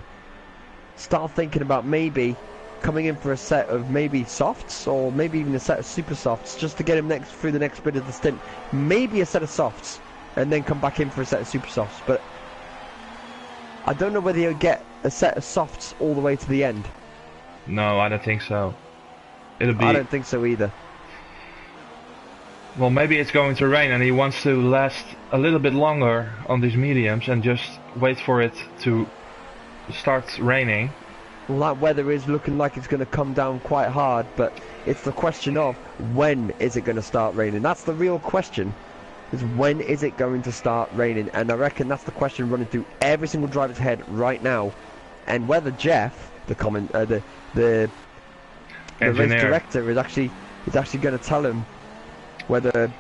start thinking about maybe coming in for a set of maybe softs, or maybe even a set of super softs, just to get him through the next bit of the stint. Maybe a set of softs, and then come back in for a set of super softs. But I don't know whether he'll get a set of softs all the way to the end.
No, I don't think so. I
don't think so either.
Well, maybe it's going to rain and he wants to last a little bit longer on these mediums and just wait for it to start raining.
Well, that weather is looking like it's going to come down quite hard, but it's the question of when is it going to start raining. That's the real question. Is when is it going to start raining? And I reckon that's the question running through every single driver's head right now. And whether Jeff, the race director, is actually going to tell him whether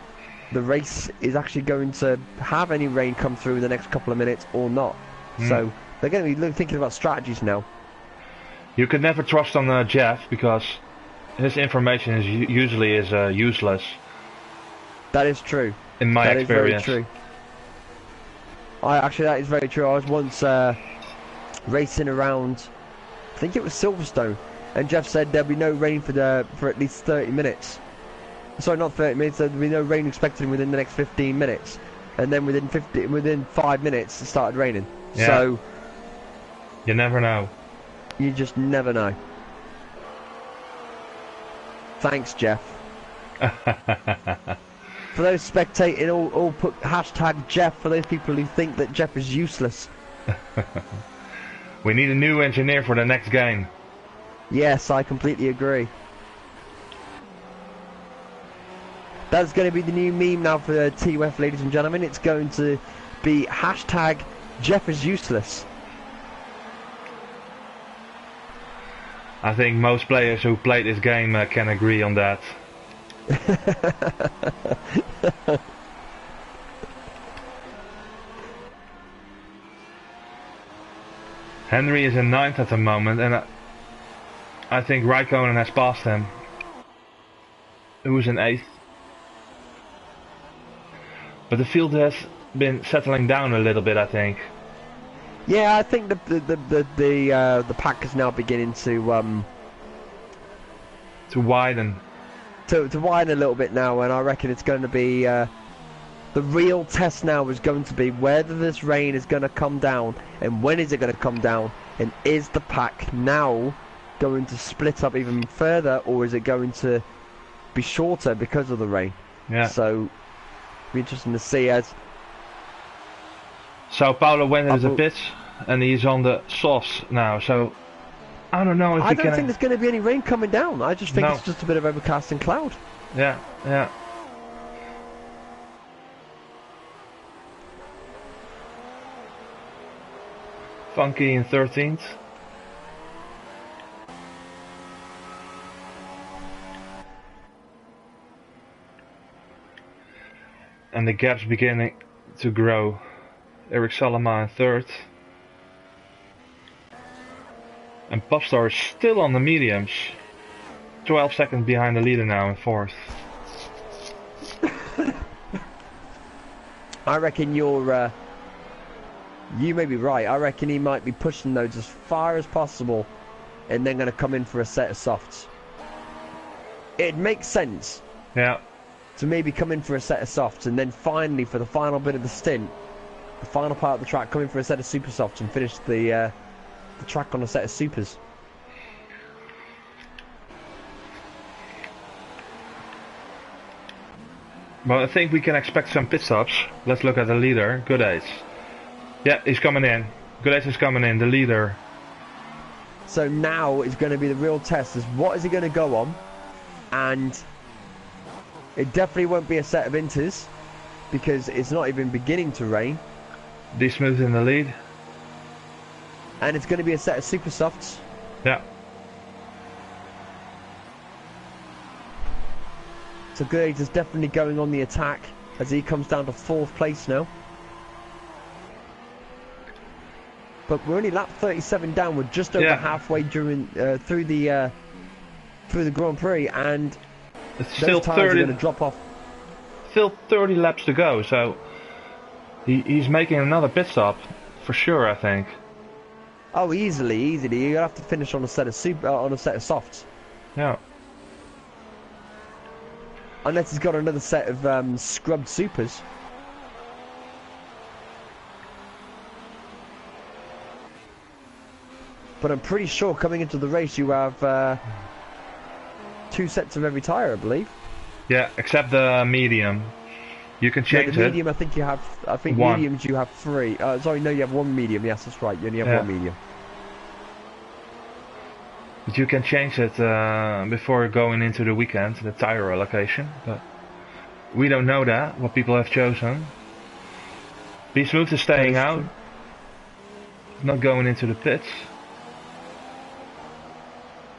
the race is actually going to have any rain come through in the next couple of minutes or not. So they're going to be thinking about strategies now.
You could never trust on Jeff, because his information is usually useless.
That is true.
In my experience.
That is very true. That is very true. I was once racing around, I think it was Silverstone, and Jeff said there'll be no rain for at least 30 minutes. Sorry, not 30 minutes. There'll be no rain expected within the next 15 minutes, and then within 5 minutes it started raining.
Yeah.
So
you never know.
You just never know. Thanks, Jeff. For those spectating, all put hashtag Jeff for those people who think that Jeff is useless.
We need a new engineer for the next game.
Yes, I completely agree. That's going to be the new meme now for TUF, ladies and gentlemen. It's going to be hashtag Jeff is useless.
I think most players who play this game can agree on that. Henry is in 9th at the moment, and I think Raikkonen has passed him, who's in 8th. But the field has been settling down a little bit, I think.
Yeah, I think the pack is now beginning to
widen.
To widen a little bit now, and I reckon it's going to be the real test now is going to be whether this rain is going to come down, and when is it going to come down, and is the pack now going to split up even further, or is it going to be shorter because of the rain?
Yeah.
So, it'll be interesting to see as
Sao Paulo went into the pits, and he's on the softs now, so I don't know if
I don't think there's going to be any rain coming down. I just think it's just a bit of overcast and cloud.
Yeah, yeah. Funky in 13th. And the gap's beginning to grow. Eric Salama in 3rd. And Popstar is still on the mediums. 12 seconds behind the leader now in 4th.
I reckon you may be right. I reckon he might be pushing those as far as possible and then going to come in for a set of softs. It makes sense.
Yeah.
To maybe come in for a set of softs and then finally for the final bit of the stint, the final part of the track, come in for a set of super softs and finish the track on a set of supers.
Well, I think we can expect some pit stops. Let's look at the leader, Good Ace. Yeah, he's coming in. Good Ace is coming in, the leader.
So now is going to be the real test, is what is he going to go on? And it definitely won't be a set of inters, because it's not even beginning to rain.
D-Smooth in the lead.
And it's going to be a set of super softs.
Yeah.
So Good is definitely going on the attack as he comes down to 4th place now. But we're only lap 37 down. We're just over halfway during through the Grand Prix, and
it's still
those tires are going to drop off.
Still 30 laps to go, so he's making another pit stop for sure, I think.
Oh, easily. You have to finish on a set of softs.
Yeah.
Unless he's got another set of scrubbed supers. But I'm pretty sure coming into the race you have 2 sets of every tyre, I believe.
Yeah, except the medium. You can change
the medium, I think you have. I think
one.
Mediums you have 3. Sorry, no, you have 1 medium. Yes, that's right. You only have 1 medium.
But you can change it before going into the weekend, the tire allocation. But we don't know that, what people have chosen. B-Smooth is staying out. Not going into the pits.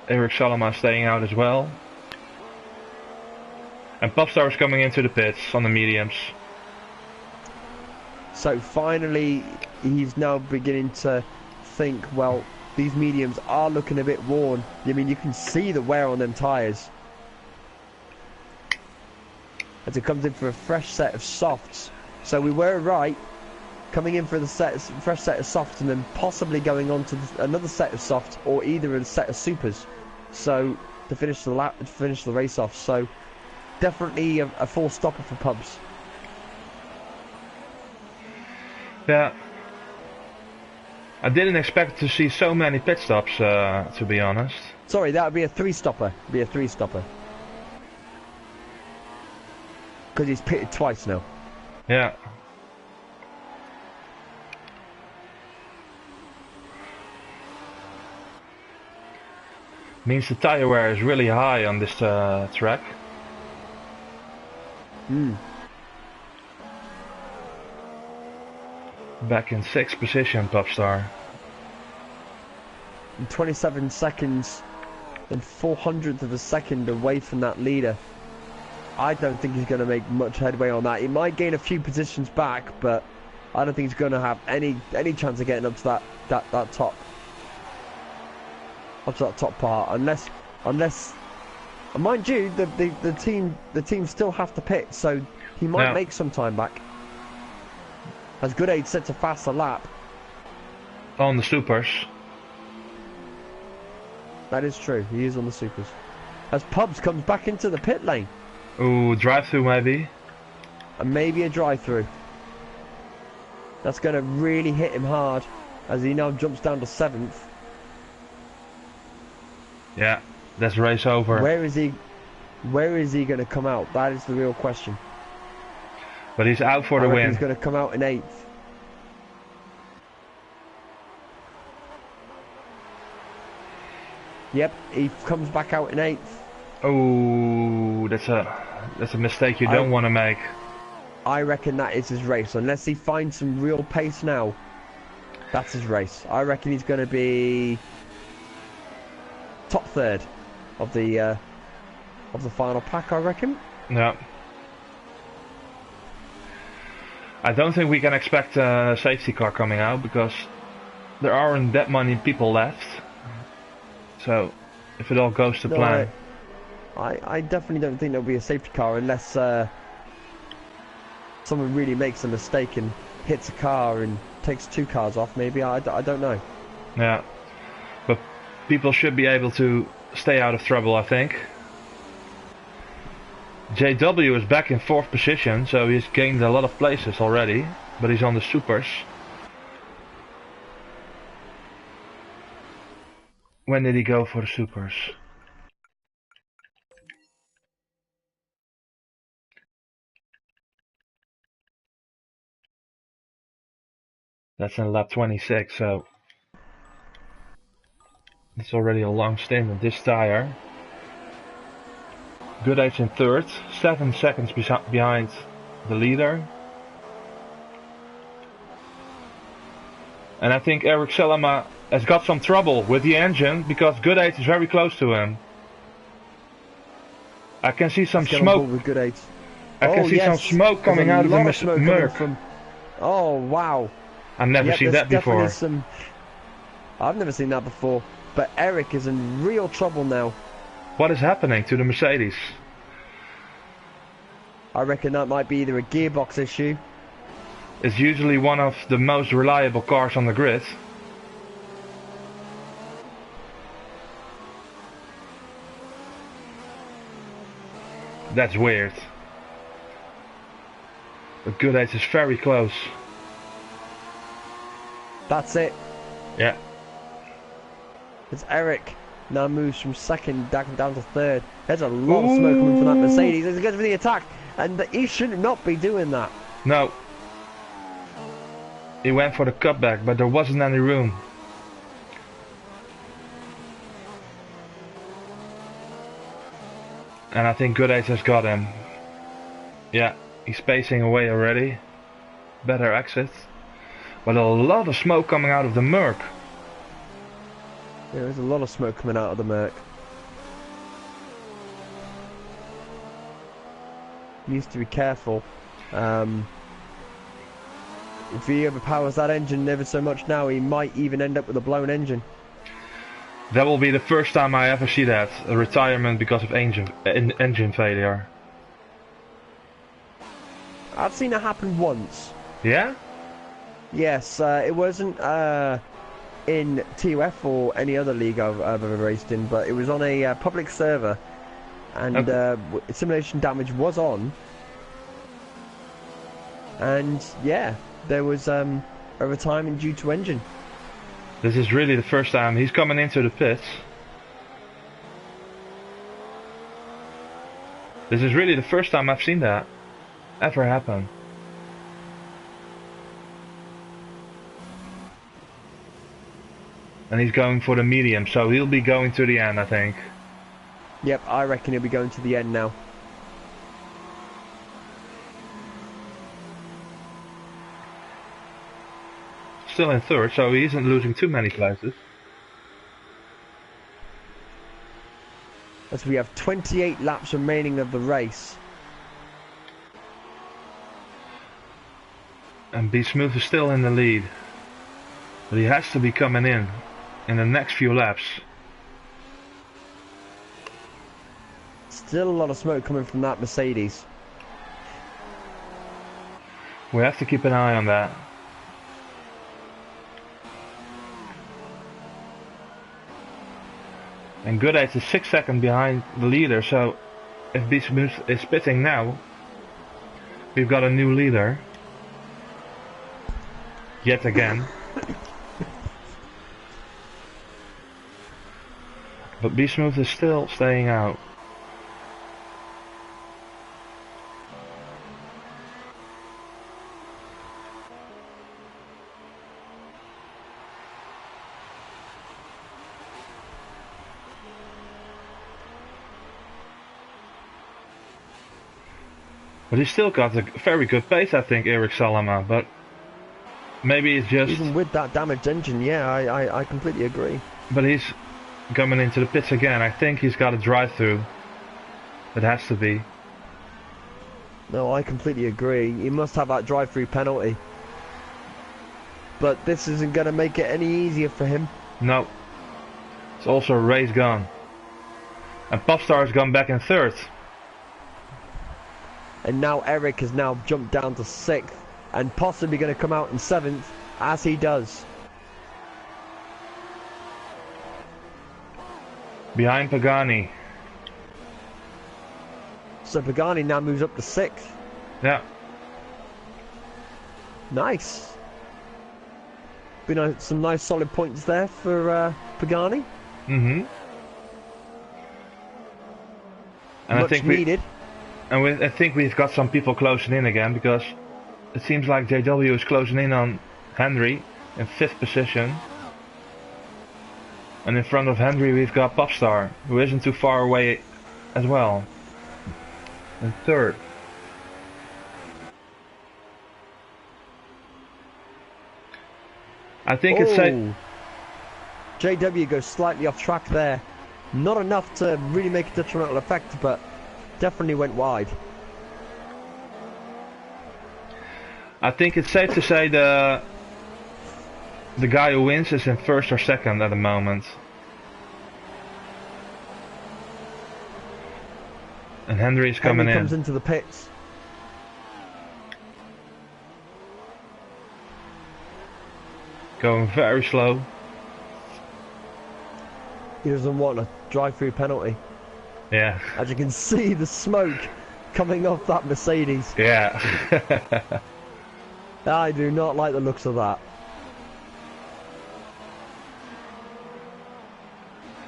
Eric Salama is staying out as well. And Popstar is coming into the pits on the mediums. So
finally, he's now beginning to think, well, these mediums are looking a bit worn. I mean, you can see the wear on them tyres. as it comes in for a fresh set of softs. So we were right, coming in for the fresh set of softs and then possibly going on to another set of softs or either a set of supers. So to finish the race off. So definitely a full stopper for pubs.
Yeah. I didn't expect to see so many pit stops, to be honest.
Sorry, that would be a 3-stopper. Be a 3-stopper. Because he's pitted twice now.
Yeah. Means the tire wear is really high on this track. Back in 6th position, Popstar.
27 seconds and 400th of a second away from that leader. I don't think he's going to make much headway on that. He might gain a few positions back, but I don't think he's going to have any chance of getting up to that top. Up to that top part, unless, mind you, the team still have to pit, so he might make some time back. As Good Age sets a faster lap.
On the supers.
That is true, he is on the supers. As Pubs comes back into the pit lane.
Ooh, drive-through maybe.
And maybe a drive-through. That's going to really hit him hard as he now jumps down to 7th.
Yeah, that's race over.
Where is he going to come out? That is the real question.
But he's out for the win.
He's going to come out in 8th. Yep, he comes back out in 8th.
Oh, that's a mistake you don't want to make.
I reckon that is his race. Unless he finds some real pace now, that's his race. I reckon he's going to be top 3rd of the final pack, I reckon.
Yeah. I don't think we can expect a safety car coming out because there aren't that many people left. So, if it all goes to plan.
I definitely don't think there'll be a safety car unless someone really makes a mistake and hits a car and takes 2 cars off. Maybe I don't know.
Yeah, but people should be able to stay out of trouble, I think. JW is back in 4th position, so he's gained a lot of places already, but he's on the supers. When did he go for the supers? That's in lap 26, so it's already a long stint with this tire. Good Age in 3rd, 7 seconds behind the leader. And I think Eric Selama has got some trouble with the engine because Good Age is very close to him. I can see some smoke.
With Good Age.
I can see some smoke coming out of the Merc.
Oh wow!
I've never seen that before.
I've never seen that before. But Eric is in real trouble now.
What is happening to the Mercedes?
I reckon that might be either a gearbox issue.
It's usually one of the most reliable cars on the grid. That's weird. But Good Age is very close.
That's it.
Yeah.
It's Eric. Now moves from 2nd down to 3rd. There's a lot of smoke coming from that Mercedes. He's going for the attack. And he should not be doing that.
No. He went for the cutback, but there wasn't any room. And I think Good Age has got him. Yeah, he's pacing away already. Better exit. But a lot of smoke coming out of the Merc.
Yeah, there's a lot of smoke coming out of the Merc. Needs to be careful. If he overpowers that engine ever so much now, he might even end up with a blown engine.
That will be the first time I ever see that. A retirement because of engine failure.
I've seen it happen once.
Yeah?
Yes, it wasn't in TUF or any other league I've ever raced in, but it was on a public server, and simulation damage was on. And yeah, there was overtiming due to engine.
This is really the first time he's coming into the pits. This is really the first time I've seen that ever happen. And he's going for the medium, so he'll be going to the end, I think.
Yep, I reckon he'll be going to the end now.
Still in third, so he isn't losing too many places.
As we have 28 laps remaining of the race.
And Be Smooth is still in the lead. But he has to be coming in the next few laps.
Still a lot of smoke coming from that Mercedes.
We have to keep an eye on that. And Goodate is 6 seconds behind the leader, so if Be Smooth is pitting now, we've got a new leader. Yet again. But Be Smooth is still staying out. But he's still got a very good pace, I think, Eric Salama, but maybe it's just...
Even with that damaged engine, yeah, I completely agree.
But he's coming into the pits again. I think he's got a drive-through. It has to be.
No, I completely agree. He must have that drive-through penalty. But this isn't going to make it any easier for him.
No. It's also a race gone. And Popstar has gone back in third.
And now Eric has now jumped down to 6th and possibly going to come out in 7th as he does.
Behind Pagani.
So Pagani now moves up to 6th.
Yeah.
Nice. Been some nice solid points there for Pagani.
Mm-hmm. And
Much
I think
needed.
I think we've got some people closing in again, because it seems like JW is closing in on Henry in 5th position. And in front of Henry we've got Popstar, who isn't too far away as well. In 3rd. I think it's safe.
JW goes slightly off track there. Not enough to really make a detrimental effect, but definitely went wide.
I think it's safe to say the guy who wins is in 1st or 2nd at the moment. And Henry is coming in.
Comes into the pits.
Going very slow.
He doesn't want a drive-through penalty.
Yeah.
As you can see, the smoke coming off that Mercedes.
Yeah.
I do not like the looks of that.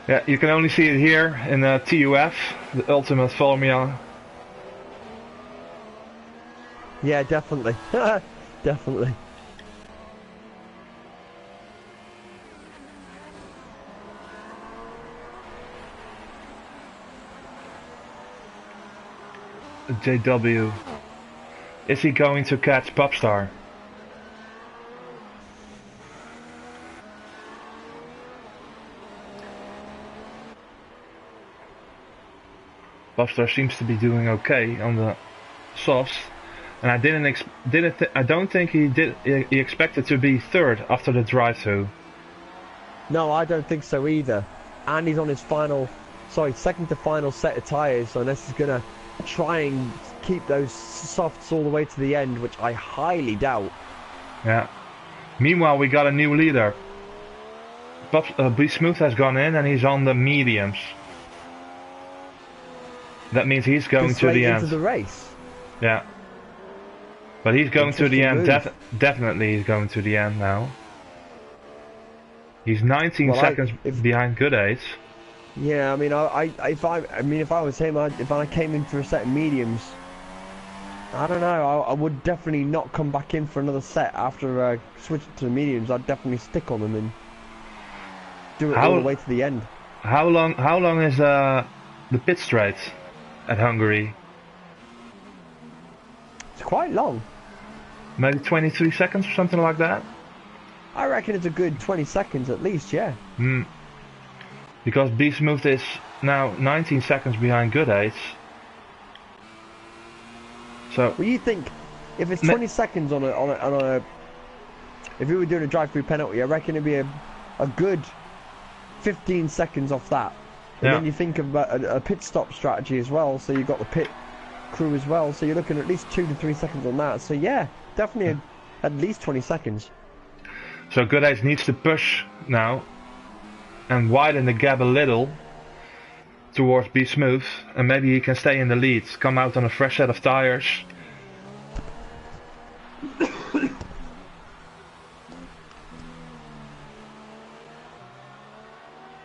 Yeah, you can only see it here in TUF, the Ultimate Formula.
Yeah, definitely. Definitely.
JW. Is he going to catch Popstar? Popstar seems to be doing okay on the softs, and I don't think he expected to be 3rd after the drive-through.
No, I don't think so either. And he's on his second to final set of tyres, so unless he's gonna try and keep those softs all the way to the end, which I highly doubt.
Yeah. Meanwhile, we got a new leader. B Smooth has gone in and he's on the mediums. That means he's going to the end.
Into the race.
Yeah. But he's going to the end.
Move.
Definitely he's going to the end now. He's 19 seconds behind Good Aids.
Yeah, I mean, if I was him, if I came in for a set of mediums, I don't know. I would definitely not come back in for another set after switching to the mediums. I'd definitely stick on them and do it all the way to the end.
How long is the pit straight at Hungary?
It's quite long.
Maybe 23 seconds or something like that.
I reckon it's a good 20 seconds at least. Yeah.
Because B Smooth is now 19 seconds behind Good Aids. So.
Well, you think if it's 20 seconds on a if we were doing a drive-through penalty, I reckon it'd be a good 15 seconds off that. And then you think about a pit stop strategy as well, so you've got the pit crew as well, so you're looking at least 2 to 3 seconds on that. So yeah, definitely at least 20 seconds.
So Good Aids needs to push now and widen the gap a little towards B Smooth, and maybe he can stay in the lead, come out on a fresh set of tires.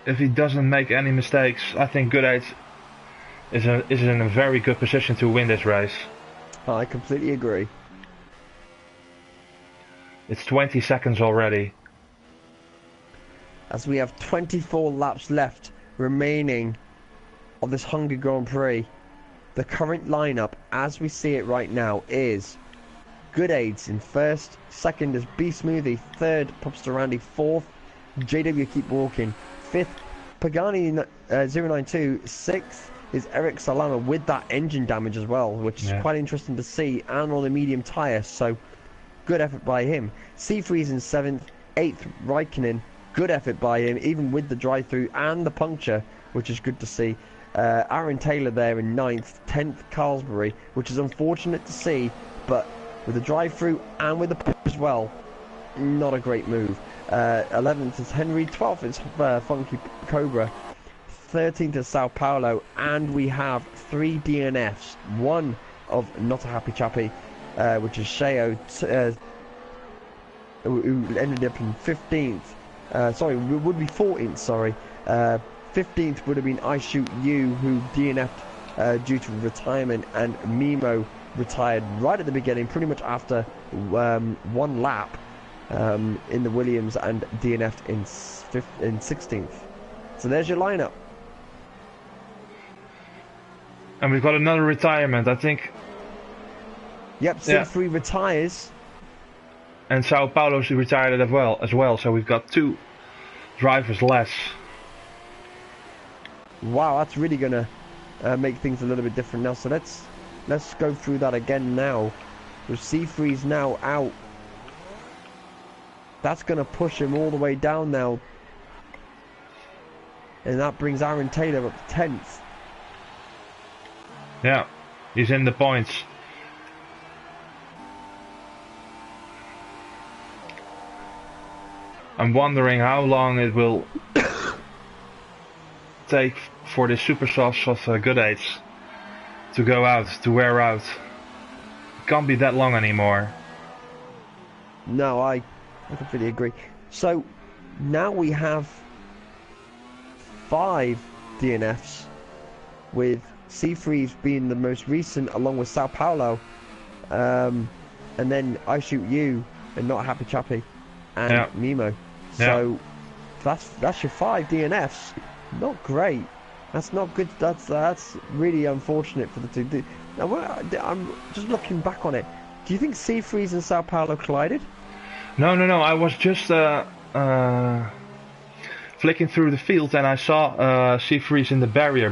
If he doesn't make any mistakes, I think Good Aids is in a very good position to win this race.
I completely agree.
It's 20 seconds already.
As we have 24 laps left remaining of this Hungary Grand Prix, the current lineup as we see it right now is Good Aids in first, second is B Smoothie, third Popstar Randy, fourth JW Keep Walking, fifth Pagani 092, sixth is Eric Salama with that engine damage as well, which is quite interesting to see, and on the medium tyre, so good effort by him. Seafreeze in 7th, 8th Raikkonen, good effort by him, even with the drive-through and the puncture, which is good to see. Aaron Taylor there in 9th, 10th Carlsbury, which is unfortunate to see, but with the drive-through and with the punch as well, not a great move. 11th is Henry, 12th is Funky Cobra, 13th is Sao Paulo, and we have 3 DNFs, one of Not a Happy Chappy, which is Sheo, who ended up in 15th. Sorry, would be 14th, sorry. 15th would have been I Shoot You, who DNF'd due to retirement, and Mimo retired right at the beginning, pretty much after one lap in the Williams, and DNF'd in 16th. So there's your lineup.
And we've got another retirement, I think.
Yep, Siegfried retires.
And Sao Paulo's retired as well, so we've got 2 drivers less.
Wow, that's really gonna make things a little bit different now. So let's go through that again now. With Seafreeze now out, that's gonna push him all the way down now, and that brings Aaron Taylor up to 10th.
Yeah, he's in the points. I'm wondering how long it will take for the super softs of Good Aids to go out, to wear out. It can't be that long anymore.
No, I completely agree. So now we have 5 DNFs, with Seafreeze being the most recent, along with Sao Paulo, and then I Shoot You and Not Happy Chappy and Mimo. So that's your 5 DNFs. Not great. That's not good. That's really unfortunate for the two. I'm just looking back on it. Do you think Seafreeze and Sao Paulo collided?
No. I was just flicking through the field and I saw Seafreeze in the barrier,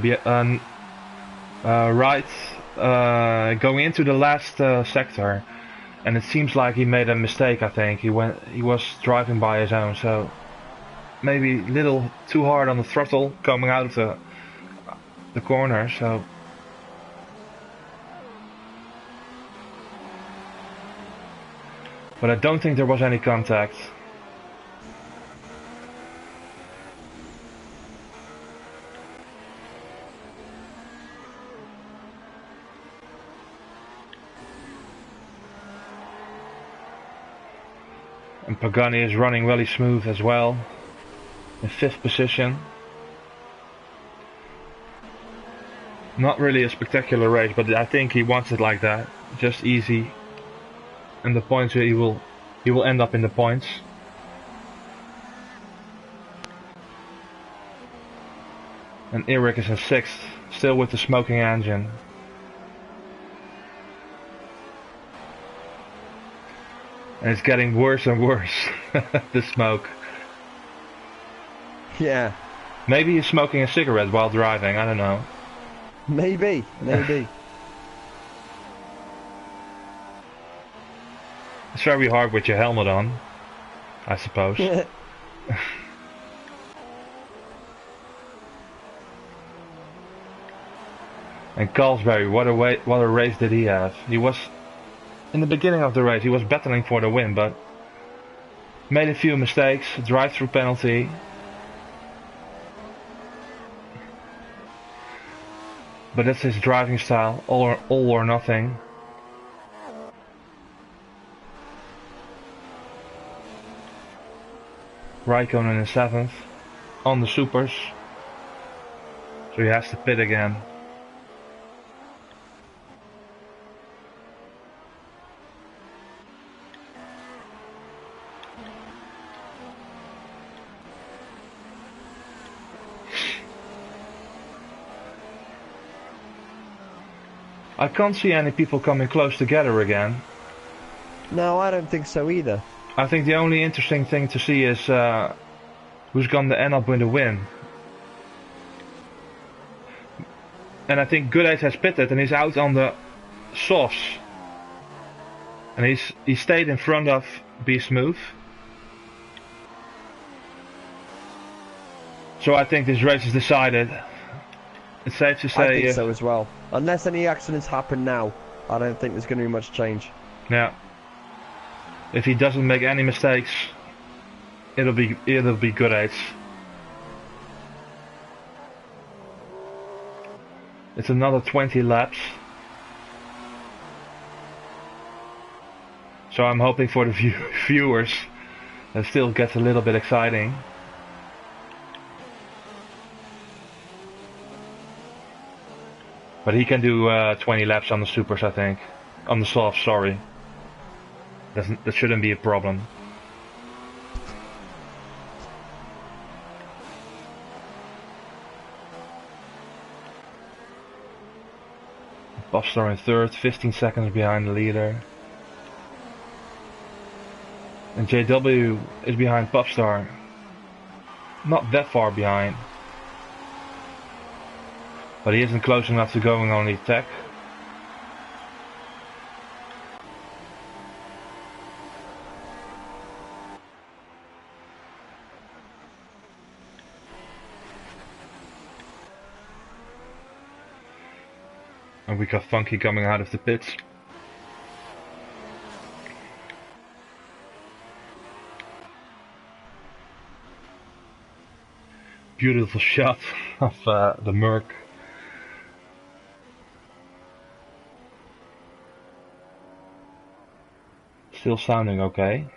going into the last sector, and it seems like he made a mistake. I think he was driving by his own, so maybe a little too hard on the throttle coming out of the corner. So But I don't think there was any contact. And Pagani is running really smooth as well. In 5th position. Not really a spectacular race, but I think he wants it like that. Just easy. And the points he will end up in the points. And Eric is in 6th, still with the smoking engine. And it's getting worse and worse, the smoke.
Yeah.
Maybe he's smoking a cigarette while driving, I don't know.
Maybe.
It's very hard with your helmet on, I suppose. And Carlsberg, what a race did he have? He was, in the beginning of the race, he was battling for the win, but made a few mistakes, drive-through penalty. But that's his driving style, all or nothing. Raikkonen in 7th, on the supers. So he has to pit again. I can't see any people coming close together again.
No, I don't think so either.
I think the only interesting thing to see is who's going to end up with the win. And I think Goodate has pitted and he's out on the softs. And he stayed in front of Be Smooth. So I think this race is decided. It's safe to say.
I think so as well. Unless any accidents happen now, I don't think there's going to be much change.
Yeah. If he doesn't make any mistakes, it'll be Goodate. It's another 20 laps. So I'm hoping for the viewers that still gets a little bit exciting. But he can do 20 laps on the supers, I think. On the softs, sorry. That shouldn't be a problem. Popstar in 3rd, 15 seconds behind the leader. And JW is behind Popstar. Not that far behind. But he isn't close enough to going on the attack. And we got Funky coming out of the pits. Beautiful shot of the Merc. Still sounding okay.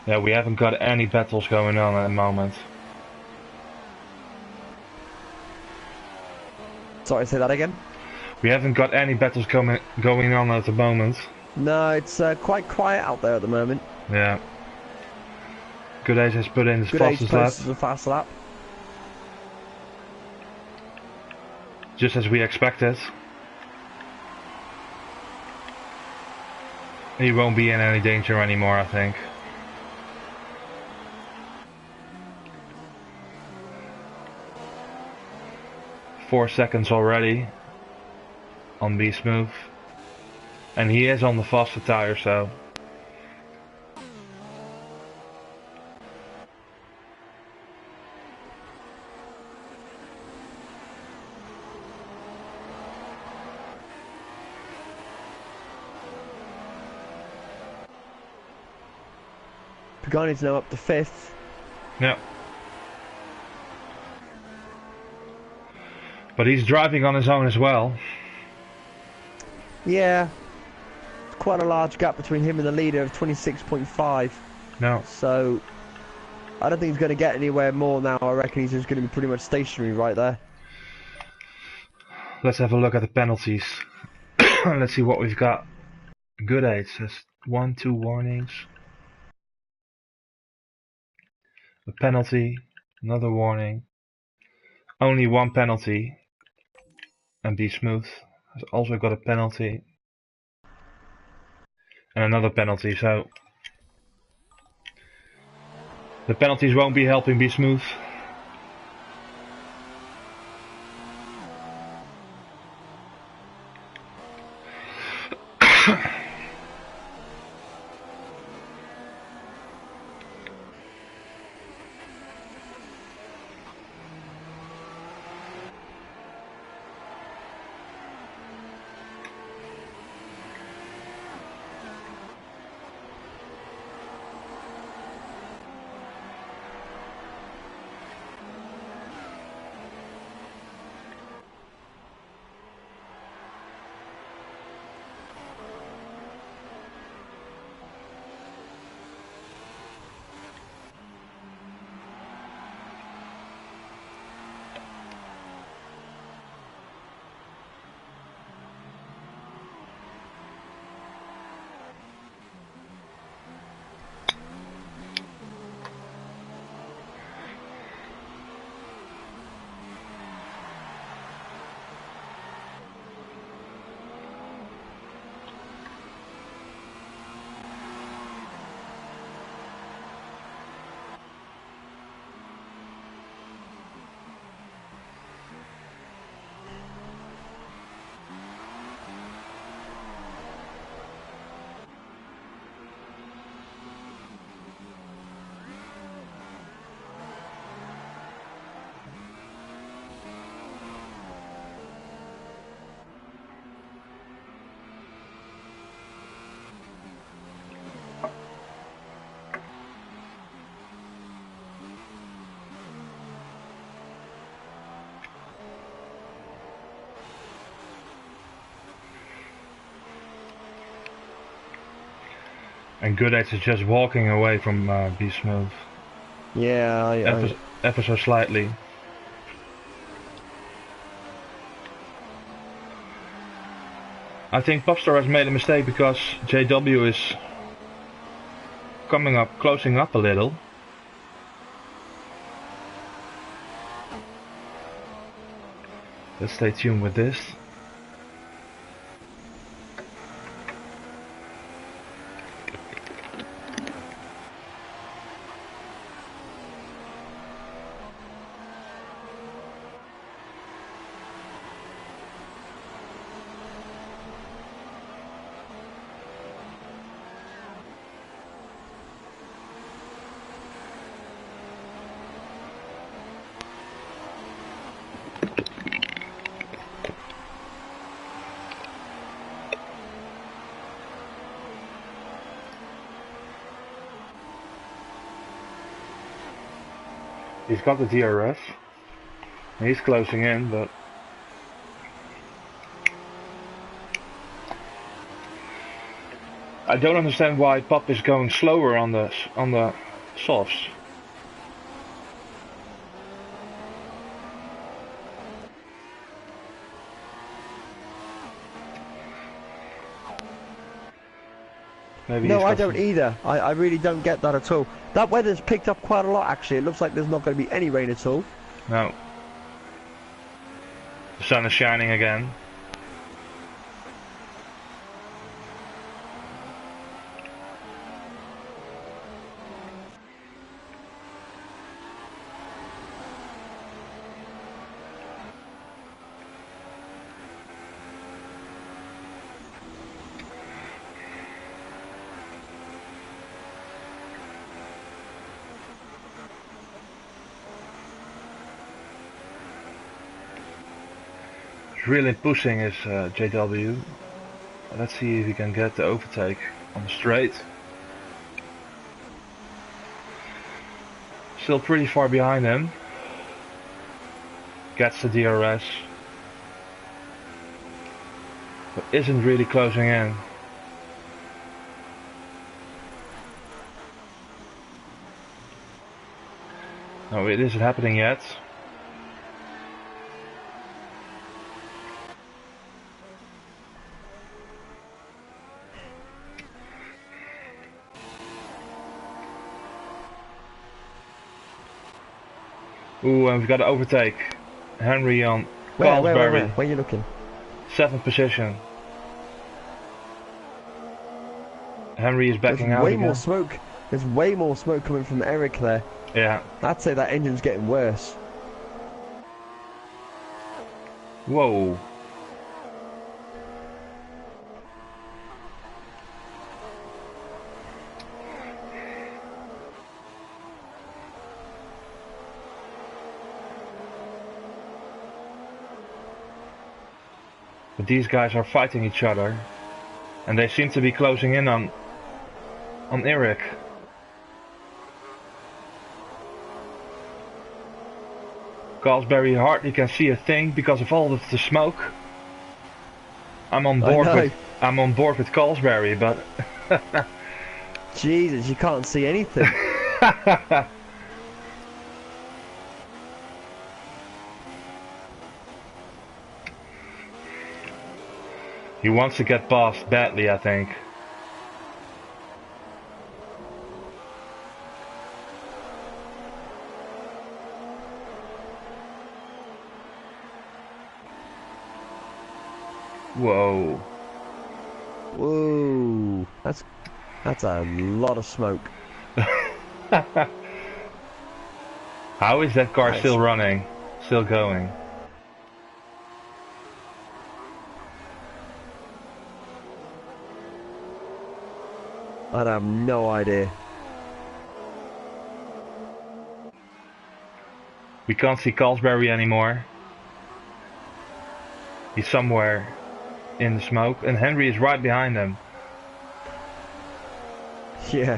Yeah, we haven't got any battles going on at the moment.
Sorry, say that again?
We haven't got any battles going on at the moment.
No, it's quite quiet out there at the moment.
Yeah. Good Age has put in his fastest lap.
The fast lap.
Just as we expected. He won't be in any danger anymore, I think. "4 seconds already on Be Smooth." And he is on the faster tire, so...
Pagani's now up to 5th.
Yeah. But he's driving on his own as well.
Yeah. It's quite a large gap between him and the leader of 26.5.
No.
So, I don't think he's going to get anywhere more now. I reckon he's just going to be pretty much stationary right there.
Let's have a look at the penalties. Let's see what we've got. Good 8 says 1, 2 warnings. A penalty, another warning. Only one penalty. And Be Smooth has also got a penalty. And another penalty, so... The penalties won't be helping Be Smooth. And Good 8 is just walking away from Be Smooth.
Yeah,
Ever so slightly. I think Popstar has made a mistake because JW is closing up a little. Let's stay tuned with this. He's got the DRS. He's closing in, but I don't understand why Pop is going slower on the softs. Maybe
no, I don't either. I really don't get that at all. That weather's picked up quite a lot, actually. It looks like there's not going to be any rain at all.
No. The sun is shining again. really pushing is JW. Let's see if he can get the overtake on the straight. Still pretty far behind him. Gets the DRS. But isn't really closing in. No, it isn't happening yet. Ooh, and we've got to overtake Henry on Carlsberry.
Where are you looking?
7th position. Henry is backing out
Way
again.
more smoke. There's way more smoke coming from Eric there.
Yeah.
I'd say that engine's getting worse.
Whoa. But these guys are fighting each other, and they seem to be closing in on Eric. Carlsberry hardly can see a thing because of all of the smoke. I'm on board with Carlsberry, but
Jesus, you can't see anything.
He wants to get past badly, I think. Whoa.
Whoa. That's a lot of smoke.
How is that car still running? Still going?
I have no idea.
We can't see Carlsberry anymore. He's somewhere in the smoke, and Henry is right behind him.
Yeah.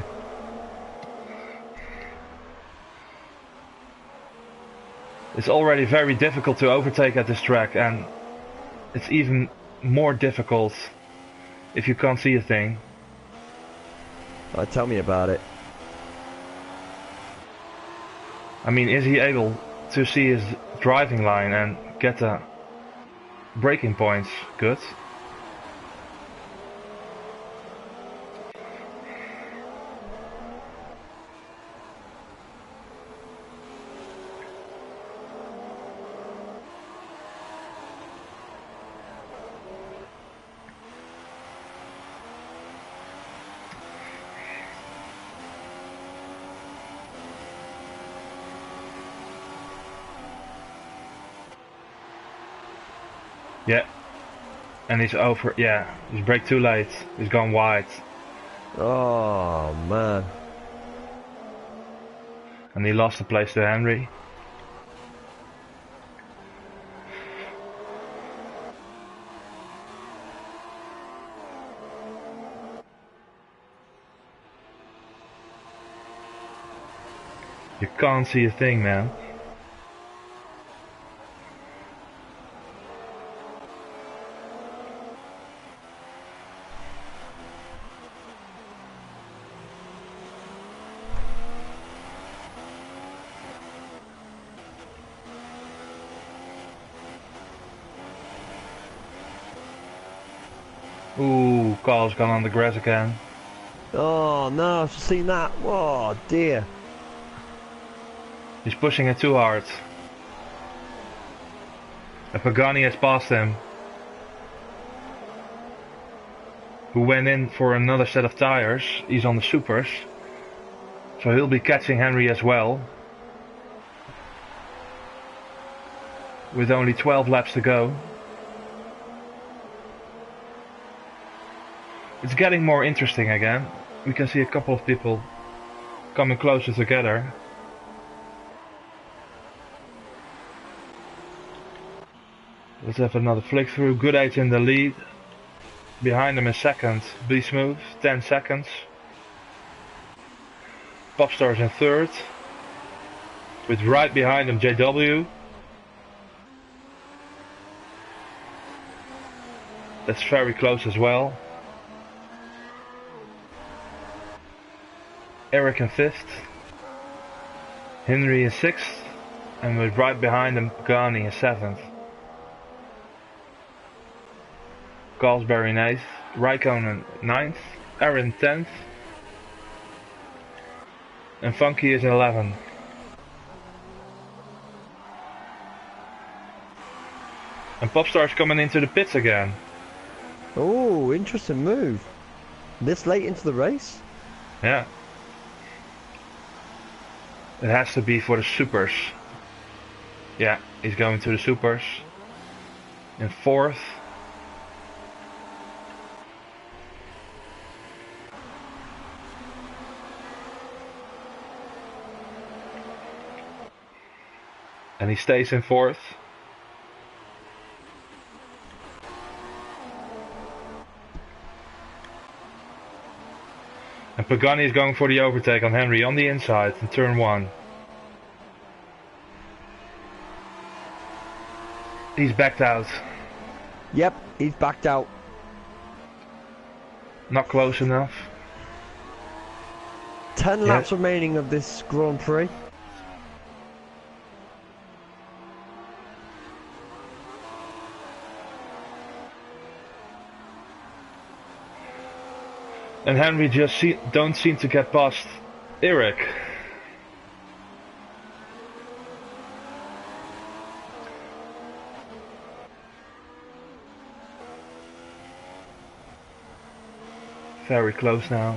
It's already very difficult to overtake at this track, and it's even more difficult if you can't see a thing.
Tell me about it.
I mean, is he able to see his driving line and get the braking points good? Yeah, and he's over. Yeah, he's braked too late. He's gone wide.
Oh man!
And he lost the place to Henry. You can't see a thing, man. Ooh, Carl's gone on the grass again.
Oh no, I've seen that. Oh dear.
He's pushing it too hard. And Pagani has passed him. Who went in for another set of tires. He's on the supers. So he'll be catching Henry as well. With only 12 laps to go. It's getting more interesting again. We can see a couple of people coming closer together. Let's have another flick through. Good 8 in the lead. Behind him is second. Be Smooth, 10 seconds. Popstar's in third. With right behind him JW. That's very close as well. Eric in 5th. Henry in 6th. And with right behind him Pagani in 7th. Galsbury in 8th. Raikkonen 9th. Aaron 10th. And Funky is in 11th. And Popstar's coming into the pits again.
Oh, interesting move. This late into the race?
Yeah. It has to be for the supers. Yeah, he's going to the supers. In 4th. And he stays in 4th. And Pagani is going for the overtake on Henry on the inside in turn 1. He's backed out.
Yep, he's backed out.
Not close enough.
10 laps remaining of this Grand Prix.
And Henry just don't seem to get past Eric. Very close now.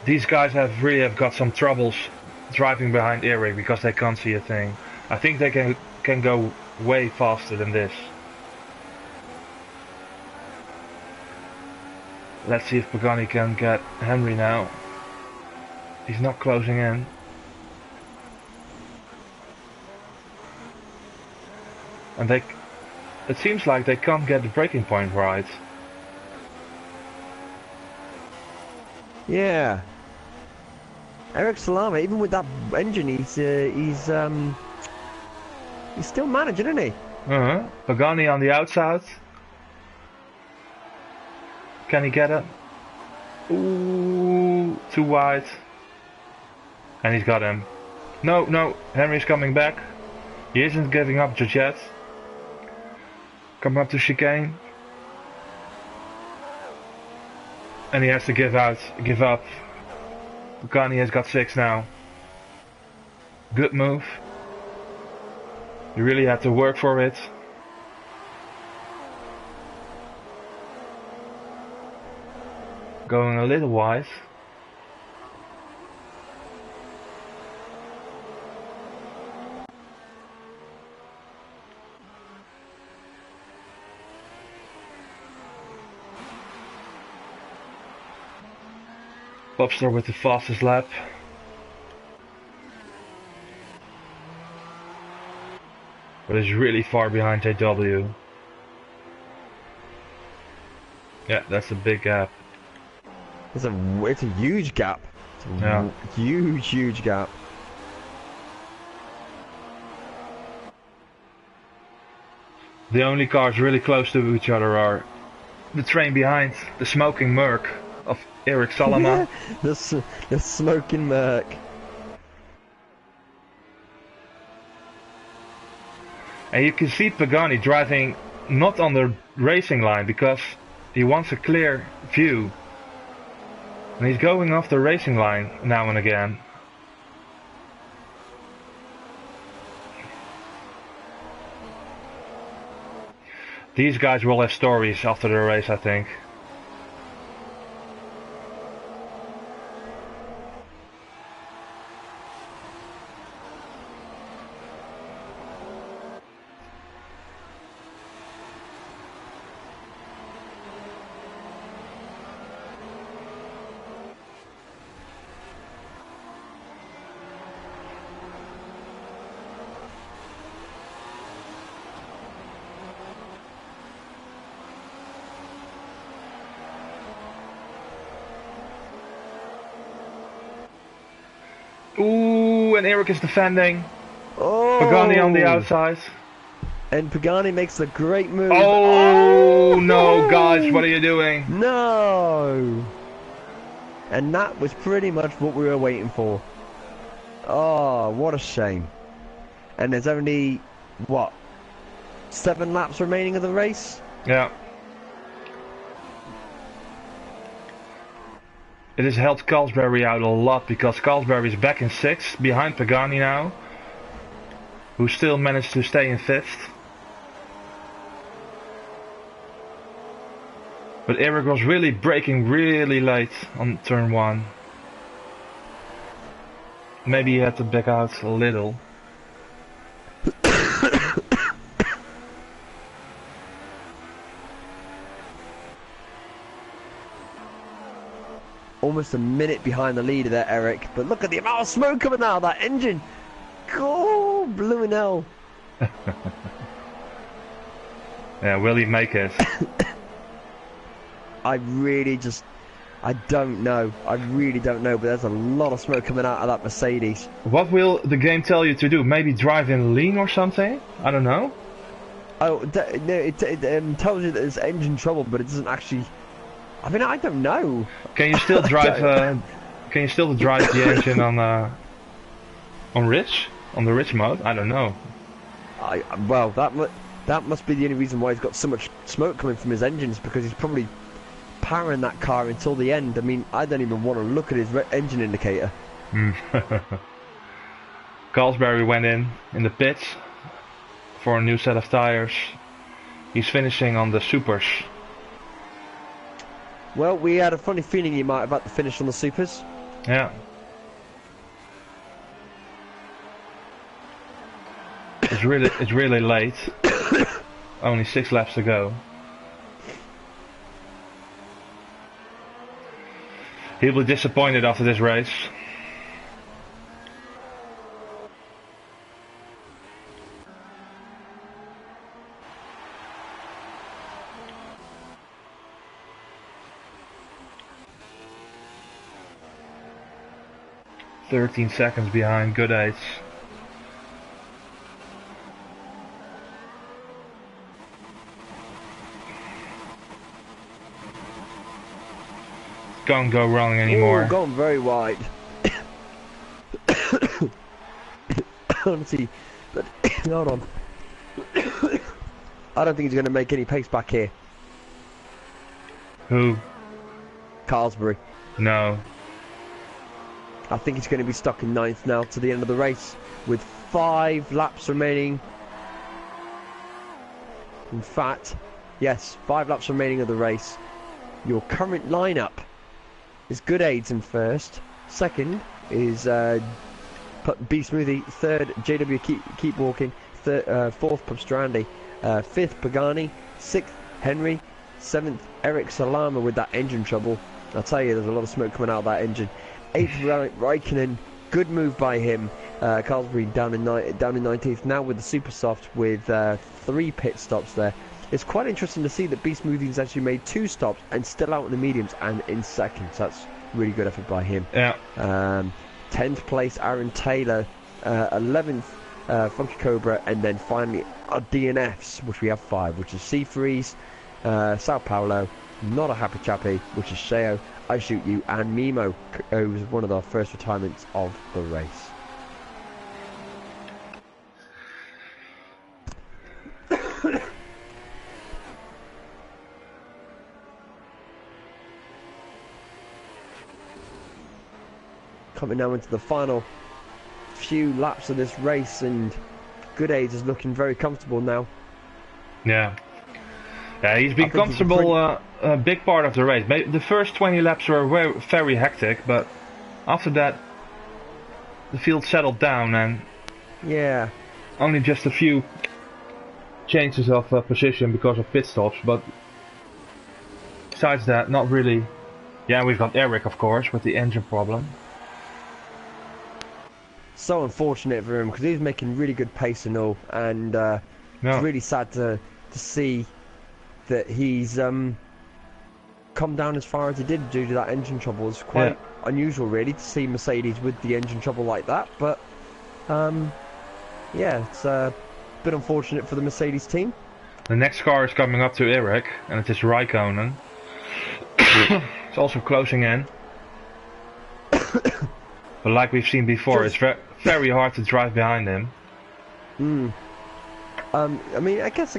These guys really have got some troubles driving behind Eric because they can't see a thing. I think they can go way faster than this. Let's see if Pagani can get Henry now. He's not closing in. And it seems like they can't get the braking point right.
Yeah. Eric Salama, even with that engine, he's still managing, isn't he?
Pagani on the outside. Can he get it? Ooh, too wide. And he's got him. No, Henry's coming back. He isn't giving up just yet. Coming up to chicane. And he has to give up. Pagani has got 6 now. Good move. You really had to work for it. Going a little wide. Popstar with the fastest lap. But is really far behind JW. Yeah, that's a big gap.
It's a huge gap. It's a huge gap.
The only cars really close to each other are the train behind, the smoking Merc of Eric Salama.
the smoking Merc.
And you can see Pagani driving not on the racing line because he wants a clear view. And he's going off the racing line now and again. These guys will have stories after the race, I think. Ooh, and Eric is defending.
Oh!
Pagani on the outside.
And Pagani makes a great move.
Oh, no,
no!
guys, what are you doing?
No! And that was pretty much what we were waiting for. Oh, what a shame. And there's only, what, 7 laps remaining of the race?
Yeah. It has helped Carlsberry out a lot because Carlsberry is back in 6th, behind Pagani now, who still managed to stay in 5th. But Eric was really braking really late on turn 1. Maybe he had to back out a little.
Almost a minute behind the leader there, Eric. But look at the amount of smoke coming out of that engine. Oh, blue and hell.
Yeah, will he make it?
I don't know. I really don't know, but there's a lot of smoke coming out of that Mercedes.
What will the game tell you to do? Maybe drive in lean or something? I don't know.
Oh, no, it tells you that there's engine trouble, but it doesn't actually... I mean, I don't know.
Can you still drive? Can you still drive the engine on rich? On the rich mode? I don't know.
Well, that must be the only reason why he's got so much smoke coming from his engines, because he's probably powering that car until the end. I mean, I don't even want to look at his engine indicator.
Carlsberry went in the pits for a new set of tires. He's finishing on the supers.
Well, we had a funny feeling he might have had to finish on the supers.
Yeah. It's really late. Only 6 laps to go. He'll be disappointed after this race. "13 seconds behind good aids." Can't go wrong anymore.
Ooh, gone very wide. Honestly, but hold on. I don't think he's going to make any pace back here.
Who?
Carlsberry.
No.
I think he's going to be stuck in 9th now to the end of the race with 5 laps remaining. In fact, yes, 5 laps remaining of the race. Your current lineup is Good Aids in 1st. 2nd is B Smoothie. 3rd, JW Keep Walking. 4th, Pub Strandy. 5th, Pagani. 6th, Henry. 7th, Eric Salama with that engine trouble. I'll tell you, there's a lot of smoke coming out of that engine. 8th, Raikkonen. Good move by him. Carlsberry down in 19th. Now with the Super Soft with 3 pit stops there. It's quite interesting to see that B Smoothie's actually made 2 stops and still out in the mediums and in 2nd. So that's really good effort by him.
Yeah.
10th place, Aaron Taylor. 11th, Funky Cobra. And then finally our DNFs, which we have 5, which is Seafreeze, Sao Paulo, Not a Happy Chappy, which is Sheo, I Shoot You, and Mimo, who was one of our first retirements of the race. Coming now into the final few laps of this race, and Good Aids is looking very comfortable now.
Yeah. Yeah, he's been comfortable a big part of the race. The first 20 laps were very hectic, but after that the field settled down and
yeah,
only just a few changes of position because of pit stops, but besides that, not really. Yeah, we've got Eric, of course, with the engine problem.
So unfortunate for him because he was making really good pace and all, and it's really sad to see that he's come down as far as it did due to that engine trouble. It's quite unusual, really, to see Mercedes with the engine trouble like that. But yeah, it's a bit unfortunate for the Mercedes team.
The next car is coming up to Eric, and it is Raikkonen. It's also closing in. But like we've seen before, it's very hard to drive behind him.
I mean, I guess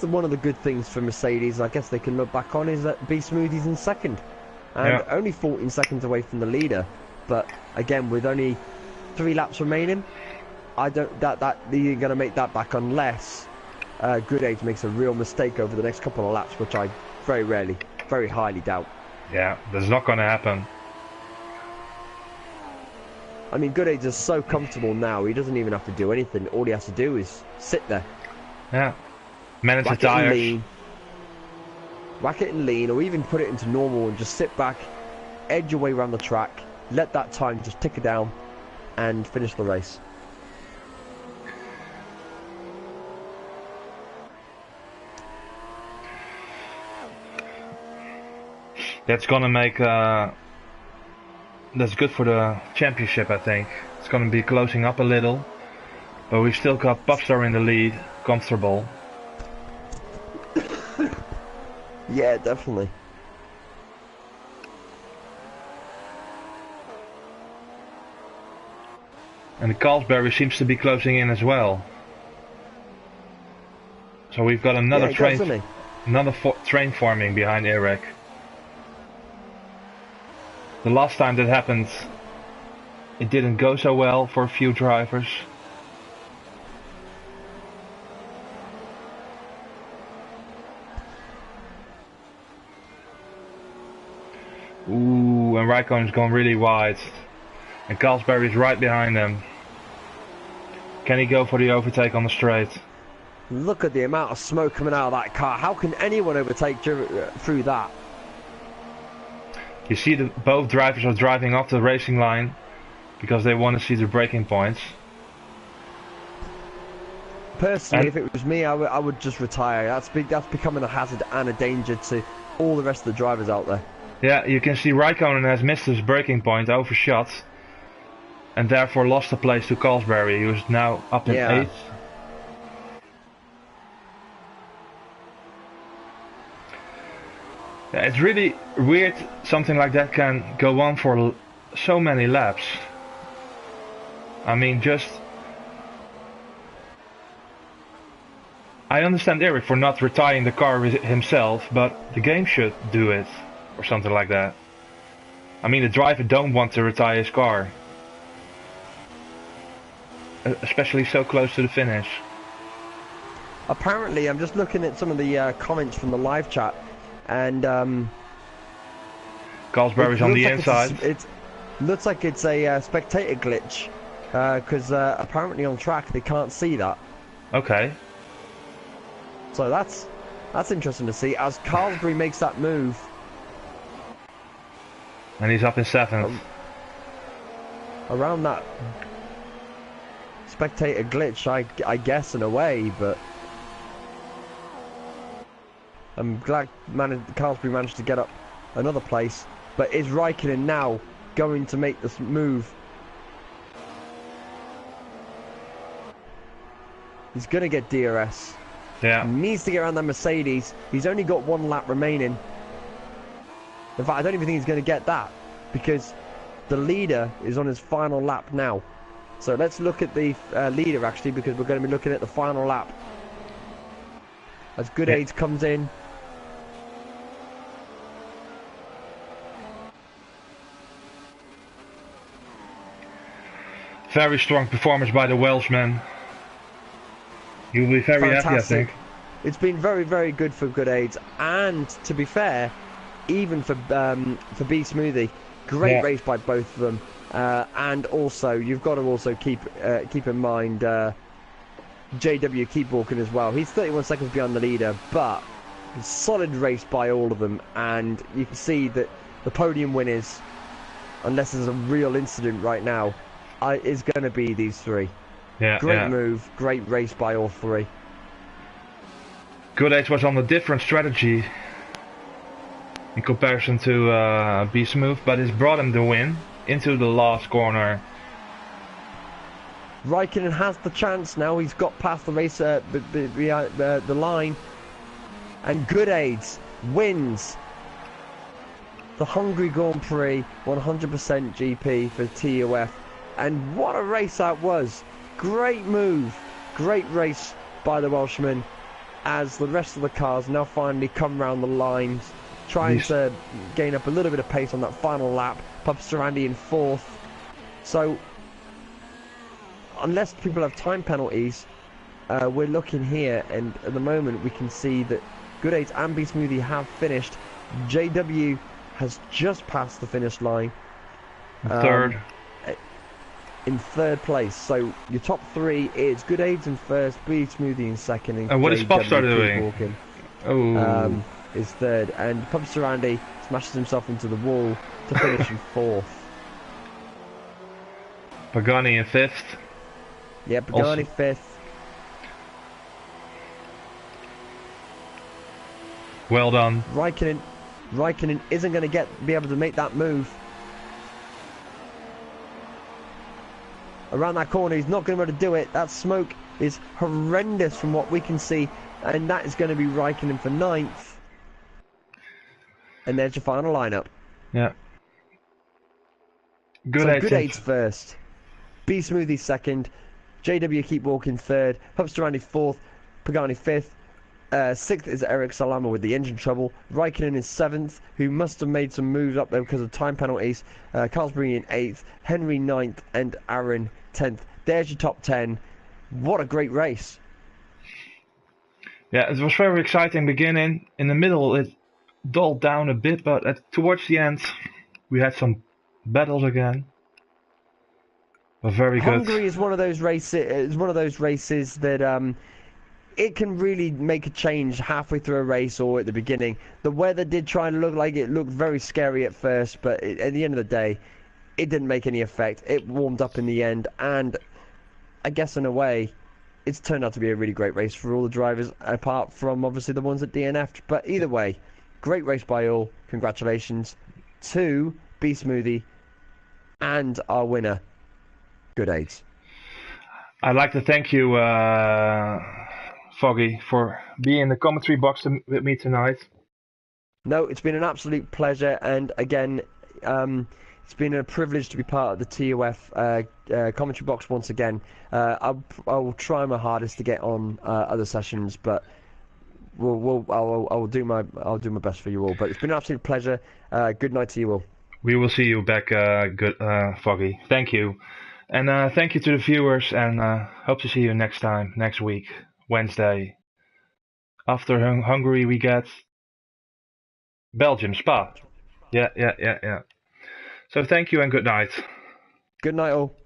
one of the good things for Mercedes, I guess they can look back on, is that B Smoothie's in second, and only 14 seconds away from the leader. But again, with only 3 laps remaining, I don't that you're going to make that back unless Good Age makes a real mistake over the next couple of laps, which I very highly doubt.
Yeah, that's not going to happen.
I mean, Good Age is so comfortable now, he doesn't even have to do anything. All he has to do is sit there.
Yeah. Manage the tires.
Whack it and lean, or even put it into normal and just sit back, edge your way around the track, let that time just tick it down, and finish the race.
That's gonna make that's good for the championship, I think. It's gonna be closing up a little, but we've still got Popstar in the lead, comfortable.
Yeah, definitely.
And the Carlsberry seems to be closing in as well. So we've got another train forming behind Eric. The last time that happened, it didn't go so well for a few drivers. Ooh, and Raikkonen's gone really wide. And Carlsberry's right behind him. Can he go for the overtake on the straight?
Look at the amount of smoke coming out of that car. How can anyone overtake through that?
You see that both drivers are driving off the racing line because they want to see the braking points.
Personally, if it was me, I would just retire. That's becoming a hazard and a danger to all the rest of the drivers out there.
Yeah, you can see Raikkonen has missed his braking point, overshot, and therefore lost the place to Carlsberry, who is now up in 8th. Yeah, it's really weird something like that can go on for so many laps. I mean, I understand Eric for not retiring the car himself, but the game should do it, or something like that. I mean, the driver don't want to retire his car. Especially so close to the finish.
Apparently, I'm just looking at some of the comments from the live chat, and
Carlsberry's on the inside.
It looks like it's a spectator glitch, because apparently on track they can't see that.
Okay.
So that's interesting to see as Carlsberry makes that move.
And he's up in 7th.
Around that spectator glitch, I guess, in a way, but I'm glad Carlsberry managed to get up another place. But is Raikkonen now going to make this move? He's going to get DRS.
Yeah.
He needs to get around that Mercedes. He's only got 1 lap remaining. In fact, I don't even think he's going to get that, because the leader is on his final lap now. So let's look at the leader, actually, because we're going to be looking at the final lap. As Good Age comes in.
Very strong performance by the Welshman. You'll be very happy, I think.
It's been very, very good for Good Age, and to be fair, even for B Smoothie, great race by both of them. And also, you've got to also keep in mind JW keep walking as well. He's 31 seconds behind the leader, but solid race by all of them. And you can see that the podium winners, unless there's a real incident right now, is going to be these 3.
Yeah,
great move, great race by all 3.
Good Age was on a different strategy. in comparison to Be Smooth, but it's brought him the win into the last corner.
Raikkonen has the chance now. He's got past the racer behind the line, and Good Aids wins the Hungary Grand Prix 100% GP for TUF. And what a race that was! Great move, great race by the Welshman, as the rest of the cars now finally come round the lines, trying to gain up a little bit of pace on that final lap. Pupsarandi in 4th. So unless people have time penalties, we're looking here, and at the moment we can see that Good Aids and Be Smoothie have finished. JW has just passed the finish line.
Third.
In 3rd place. So your top 3 is Good Aids in 1st, Be Smoothie in 2nd, and
what is Popstar doing?
Walking,
Oh.
is 3rd, and Pupsarandi smashes himself into the wall to finish in 4th.
Pagani in 5th.
Yeah, Pagani 5th.
Well done.
Raikkonen isn't going to be able to make that move. Around that corner, he's not going to be able to do it. That smoke is horrendous from what we can see, and that is going to be Raikkonen for 9th. And there's your final lineup.
Yeah.
Good Aids 1st, Be Smoothie 2nd, JW Keep Walking 3rd, Pupsarandi 4th, Pagani 5th. 6th is Eric Salama with the engine trouble. Raikkonen is 7th, who must have made some moves up there because of time penalties. Carlsbury in 8th, Henry 9th, and Aaron 10th. There's your top 10. What a great race.
Yeah, it was very exciting beginning. In the middle it dulled down a bit, but towards the end we had some battles again. But very good.
Hungary is one of those races. That it can really make a change halfway through a race or at the beginning. The weather did try and look very scary at first, but at the end of the day, it didn't make any effect. It warmed up in the end, and I guess in a way, it's turned out to be a really great race for all the drivers, apart from obviously the ones that DNF'd. But either way, great race by all. Congratulations to Be Smoothie and our winner, Good Aids.
I'd like to thank you, Foggy, for being in the commentary box with me tonight.
No, it's been an absolute pleasure, and again, it's been a privilege to be part of the TUF commentary box once again. I will try my hardest to get on other sessions, but I'll do my best for you all. But it's been an absolute pleasure. Good night to you all.
We will see you back, good Foggy. Thank you, and thank you to the viewers, and hope to see you next week, Wednesday. After Hungary, we get Belgium, Spa. Yeah. So thank you and good night.
Good night all.